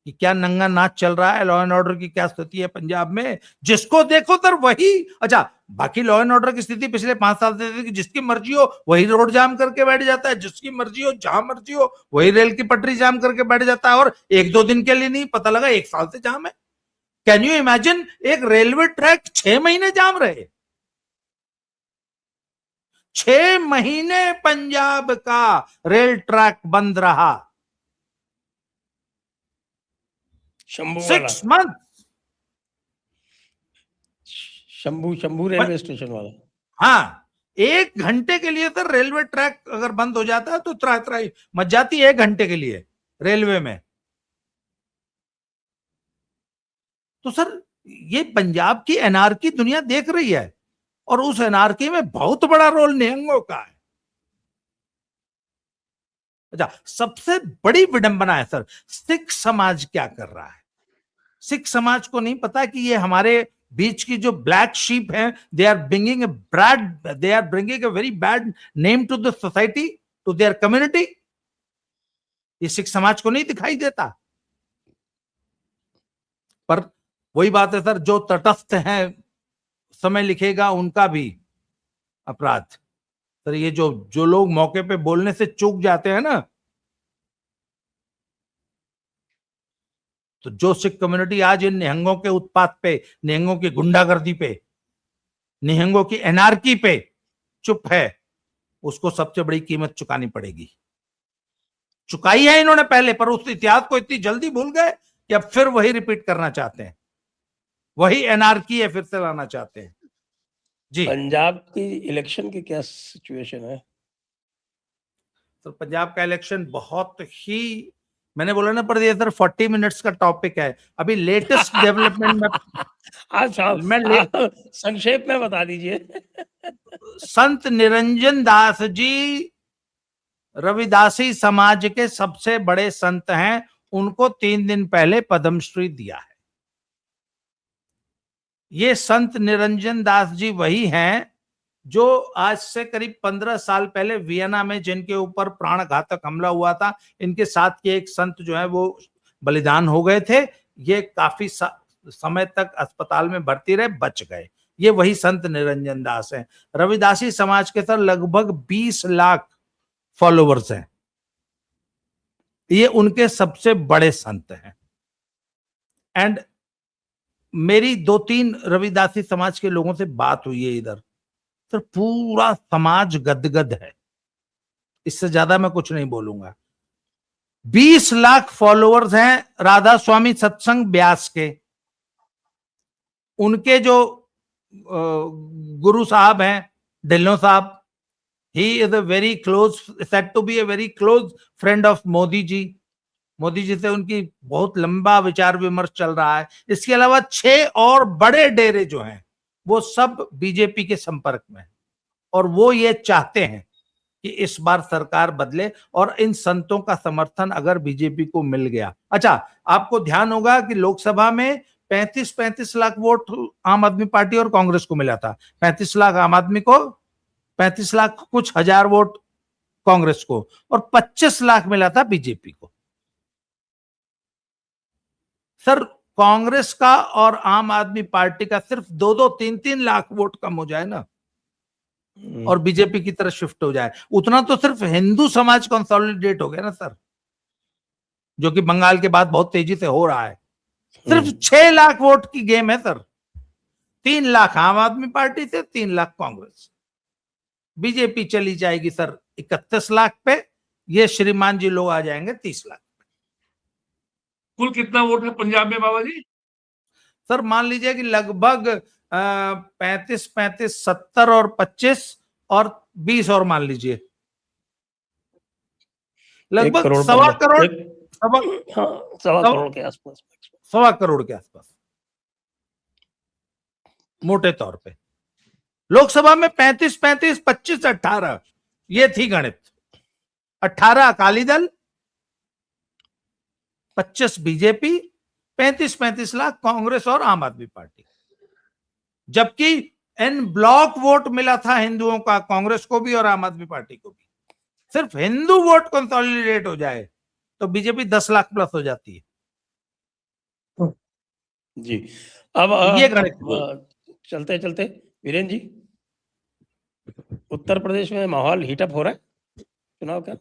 [SPEAKER 2] कि क्या नंगा नाच चल रहा है, लॉ एंड ऑर्डर की क्या स्थिति है पंजाब में। जिसको देखो सर वही, अच्छा बाकी लॉ एंड ऑर्डर की स्थिति पिछले 5 साल से थी कि जिसकी मर्जी हो वही रोड जाम करके बैठ जाता है, जिसकी मर्जी हो जहां मर्जी हो वही रेल की पटरी जाम करके बैठ जाता है, और 1-2 दिन के लिए नहीं, पता लगा 1 साल से जाम है। कैन यू इमेजिन, एक रेलवे ट्रैक 6 महीने जाम रहे। 6 महीने पंजाब का रेल ट्रैक बंद रहा।
[SPEAKER 1] शंभू वाला,
[SPEAKER 2] 6 मंथ।
[SPEAKER 1] शंभू रेलवे स्टेशन वाला।
[SPEAKER 2] हाँ, 1 घंटे के लिए सर रेलवे ट्रैक अगर बंद हो जाता है तो त्राही मच जाती है 1 घंटे के लिए रेलवे में। तो सर ये पंजाब की एनआरकी दुनिया देख रही है, और उस एनआरकी में बहुत बड़ा रोल निहंगों का है। अच्छा, सबसे बड़ी विडंबना है सर, सिख समाज क्या कर रहा है। सिख समाज को नहीं पता कि ये हमारे बीच की जो ब्लैक शीप है, they are bringing a very bad name to the society, to their community. ये सिख समाज को नहीं दिखाई देता। पर वही बात है सर, जो तटस्थ है समय लिखेगा उनका भी अपराध। सर ये जो लोग मौके पे बोलने से चूक जाते हैं ना, तो जो सिख कम्युनिटी आज इन निहंगों के उत्पात पे, निहंगों की गुंडागर्दी पे, निहंगों की एनआरकी पे चुप है, उसको सबसे बड़ी कीमत चुकानी पड़ेगी। चुकाई है इन्होंने पहले, पर उस इतिहास को इतनी जल्दी भूल गए कि अब फिर वही रिपीट करना चाहते हैं, वही एनआरकी है फिर से लाना चाहते हैं। जी,
[SPEAKER 1] पंजाब की इलेक्शन की क्या सिचुएशन है?
[SPEAKER 2] तो पंजाब का इलेक्शन बहुत ही, मैंने बोला ना पर ये सर 40 मिनट्स का टॉपिक है। अभी लेटेस्ट डेवलपमेंट में
[SPEAKER 1] अच्छा, संक्षेप में बता दीजिए।
[SPEAKER 2] संत निरंजन दास जी रविदासी समाज के सबसे बड़े संत हैं, उनको 3 दिन पहले पद्मश्री दिया है। ये संत निरंजन दास जी वही हैं जो आज से करीब 15 साल पहले वियना में जिनके ऊपर प्राणघातक हमला हुआ था, इनके साथ के एक संत जो है वो बलिदान हो गए थे। ये काफी समय तक अस्पताल में भर्ती रहे, बच गए। ये वही संत निरंजन दास हैं। रविदासी समाज के सर लगभग 20 लाख फॉलोवर्स हैं। ये उनके सबसे बड़े संत हैं। एंड मेरी 2-3 रविदासी समाज के लोगों से बात हुई है इधर, तो पूरा समाज गदगद है। इससे ज्यादा मैं कुछ नहीं बोलूंगा। 20 लाख फॉलोअर्स हैं राधा स्वामी सत्संग ब्यास के। उनके जो गुरु साहब हैं ढिल्लों साहब, he is a very close, said to be a very close friend of Modi ji. Modi ji से उनकी बहुत लंबा विचार विमर्श चल रहा है। इसके अलावा 6 और बड़े डेरे जो हैं वो सब बीजेपी के संपर्क में, और वो ये चाहते हैं कि इस बार सरकार बदले, और इन संतों का समर्थन अगर बीजेपी को मिल गया। अच्छा, आपको ध्यान होगा कि लोकसभा में 35 लाख वोट आम आदमी पार्टी और कांग्रेस को मिला था। 35 लाख आम आदमी को, 35 लाख कुछ हजार वोट कांग्रेस को, और 25 लाख मिला था बीजेपी को। सर कांग्रेस का और आम आदमी पार्टी का सिर्फ 2-2, 3-3 लाख वोट कम हो जाए ना, और बीजेपी की तरफ शिफ्ट हो जाए, उतना तो सिर्फ हिंदू समाज कंसोलिडेट हो गया ना सर, जो कि बंगाल के बाद बहुत तेजी से हो रहा है। सिर्फ 6 लाख वोट की गेम है सर। 3 लाख आम आदमी पार्टी से, 3 लाख कांग्रेस। बीजेपी चली जाएगी सर 31 लाख पे, ये श्रीमान जी लोग आ जाएंगे 30 लाख।
[SPEAKER 3] कुल कितना वोट है पंजाब में बाबा जी?
[SPEAKER 2] सर मान लीजिए कि लगभग 35, 35, 70 और 25 और 20 और मान लीजिए, लगभग 1.25 करोड़,
[SPEAKER 1] सवा करोड़ के आसपास,
[SPEAKER 2] 1.25 करोड़ के आसपास मोटे तौर पे। लोकसभा में 35, 35, 25, 18 ये थी गणित। 18 अकाली दल, 25 बीजेपी, 35 लाख कांग्रेस और आम आदमी पार्टी। जबकि एन ब्लॉक वोट मिला था हिंदुओं का, कांग्रेस को भी और आम आदमी पार्टी को भी। सिर्फ हिंदू वोट कंसोलिडेट हो जाए तो बीजेपी 10 लाख प्लस हो जाती है
[SPEAKER 1] जी। अब
[SPEAKER 2] ये गणित।
[SPEAKER 1] चलते चलते वीरेंद्र जी, उत्तर प्रदेश में माहौल हीटअप हो रहा है चुनाव का?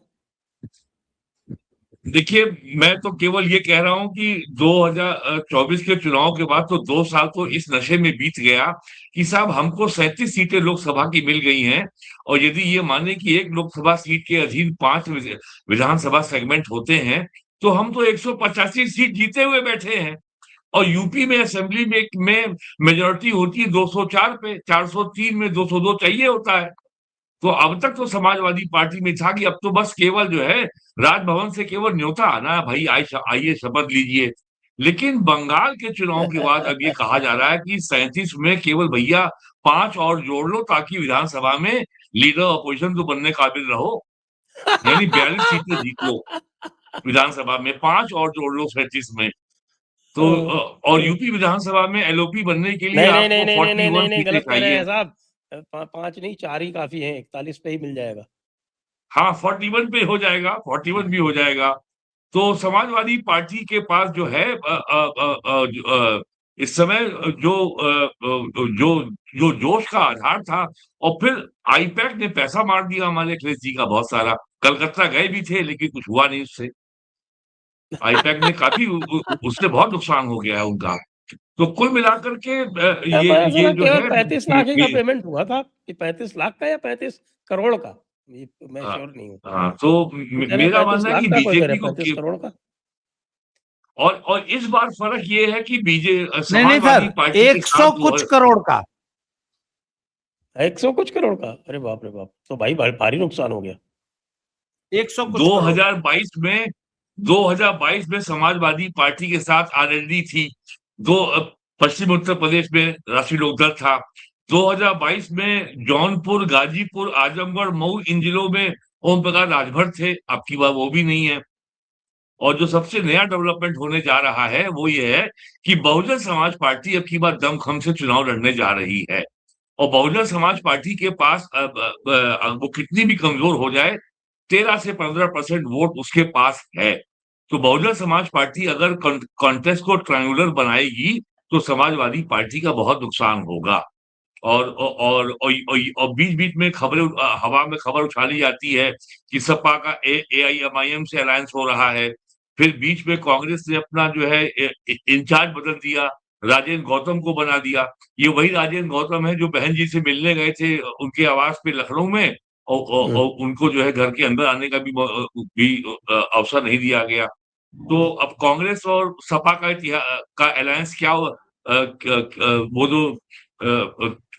[SPEAKER 3] देखिए, मैं तो केवल ये कह रहा हूं कि 2024 के चुनाव के बाद तो 2 साल तो इस नशे में बीत गया कि साहब हमको 37 सीटें लोकसभा की मिल गई हैं, और यदि ये माने कि एक लोकसभा सीट के अधीन 5 विधानसभा सेगमेंट होते हैं, तो हम तो 185 सीट जीते हुए बैठे हैं। और यूपी में असेंबली में मेजोरिटी होती है 204 पे, 403 में 202 चाहिए होता है। तो अब तक तो समाजवादी पार्टी में था कि अब तो बस केवल जो है राजभवन से केवल न्योता आना है, भाई आइए शपथ लीजिए। लेकिन बंगाल के चुनाव के बाद अब ये कहा जा रहा है कि 37 में केवल भैया 5 और जोड़ लो ताकि विधानसभा में लीडर अपोजिशन तो बनने काबिल रहो, यानी 42 सीटें जीत लो विधानसभा में, 5 और जोड़ लो 37 में। तो और यूपी विधानसभा में एलओपी बनने के लिए आपको 41 सीटें
[SPEAKER 1] गलत कह रहे हैं
[SPEAKER 3] चाहिए।
[SPEAKER 1] साहब, 5 नहीं 4 ही काफी हैं, 41 पे ही मिल जाएगा।
[SPEAKER 3] हाँ, 41 पे हो जाएगा, 41 भी हो जाएगा। तो समाजवादी पार्टी के पास जो है इस समय जो जोश का आधार था, और फिर आईपैक ने पैसा मार दिया हमारे अखिलेश जी का बहुत सारा। कलकत्ता गए भी थे लेकिन कुछ हुआ नहीं उससे। आईपैक ने काफी उससे बहुत नुकसान हो गया है उनका। तो कुल मिलाकर के ये जो
[SPEAKER 1] केवल
[SPEAKER 3] है
[SPEAKER 1] 35 लाख ही का पेमेंट हुआ था, 35 लाख का या 35 करोड़ का, मैं श्योर नहीं हूँ।
[SPEAKER 3] हाँ, तो मेरा मानना है कि बीजेपी को
[SPEAKER 1] 35 करोड़ का।
[SPEAKER 3] और इस बार फर्क ये है कि
[SPEAKER 2] नहीं
[SPEAKER 3] समाजवादी
[SPEAKER 2] सर,
[SPEAKER 3] पार्टी के
[SPEAKER 2] 100 कुछ करोड़ का,
[SPEAKER 1] 100 कुछ करोड़ का, अरे बाप रे बाप, तो भाई भारी नुकसान हो गया।
[SPEAKER 2] 100 कुछ
[SPEAKER 3] 2022 में समाजवादी पार्टी के साथ आरएलडी थी, पश्चिम उत्तर प्रदेश में राष्ट्रीय लोकदल था। 2022 में जौनपुर, गाजीपुर, आजमगढ़, मऊ इन जिलों में ओम प्रकाश राजभर थे, अब की बार वो भी नहीं है। और जो सबसे नया डेवलपमेंट होने जा रहा है वो ये है कि बहुजन समाज पार्टी अब की बार दमखम से चुनाव लड़ने जा रही है। और बहुजन समाज पार्टी के पास वो कितनी भी कमजोर हो जाए, 13 से 15% वोट उसके पास है। तो बहुजन समाज पार्टी अगर कॉन्टेस्ट को ट्रायंगुलर बनाएगी तो समाजवादी पार्टी का बहुत नुकसान होगा। और बीच-बीच में खबरें हवा में खबर उछाली जाती है कि सपा का एआईएमआईएम से अलायंस हो रहा है। फिर बीच में कांग्रेस ने अपना जो है इंचार्ज बदल दिया, राजेंद्र गौतम को बना दिया। ये वही राजेंद्र गौतम है जो बहन जी से मिलने गए थे उनके आवास पे लखनऊ में, और उनको जो है घर के अंदर आने का भी अवसर नहीं दिया गया। तो अब कांग्रेस और सपा का अलायंस क्या वो जो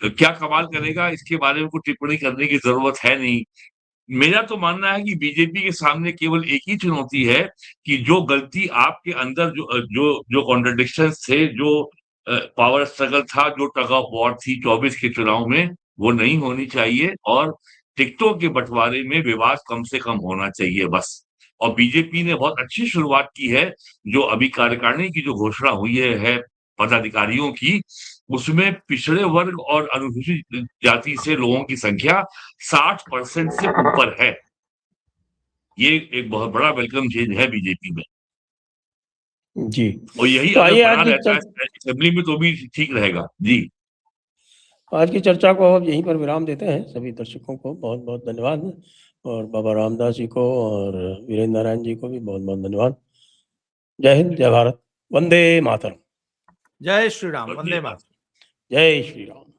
[SPEAKER 3] क्या कमाल करेगा इसके बारे में कुछ टिप्पणी करने की जरूरत है नहीं। मेरा तो मानना है कि बीजेपी के सामने केवल एक ही चुनौती है कि जो गलती आपके अंदर जो कॉन्ट्रडिक्शंस थे, जो पावर स्ट्रगल था, जो टग ऑफ वॉर थी 24 के चुनाव में, वो नहीं होनी चाहिए, और टिकटों के बंटवारे में विवाद कम से कम होना चाहिए बस। और बीजेपी ने बहुत अच्छी शुरुआत की है, जो अभी कार्यकारिणी की जो घोषणा हुई है पदाधिकारियों की, उसमें पिछड़े वर्ग और अनुसूचित जाति से लोगों की संख्या 60% से ऊपर है। ये एक बहुत बड़ा वेलकम चेंज है बीजेपी में।
[SPEAKER 1] जी,
[SPEAKER 3] और यही
[SPEAKER 1] तो
[SPEAKER 3] अगर
[SPEAKER 1] आइए
[SPEAKER 3] बना
[SPEAKER 1] आज
[SPEAKER 3] रहता है असेंबली में तो भी ठीक रहेगा। जी,
[SPEAKER 1] आज की चर्चा को अब यहीं पर विराम देते हैं। सभी दर्शकों को बहुत बहुत धन्यवाद, और बाबा रामदास जी को और वीरेंद्र नारायण जी को भी बहुत बहुत धन्यवाद। जय हिंद, जय भारत, वंदे मातरम।
[SPEAKER 2] जय श्री राम, वंदे मातरम।
[SPEAKER 1] जय श्री राम।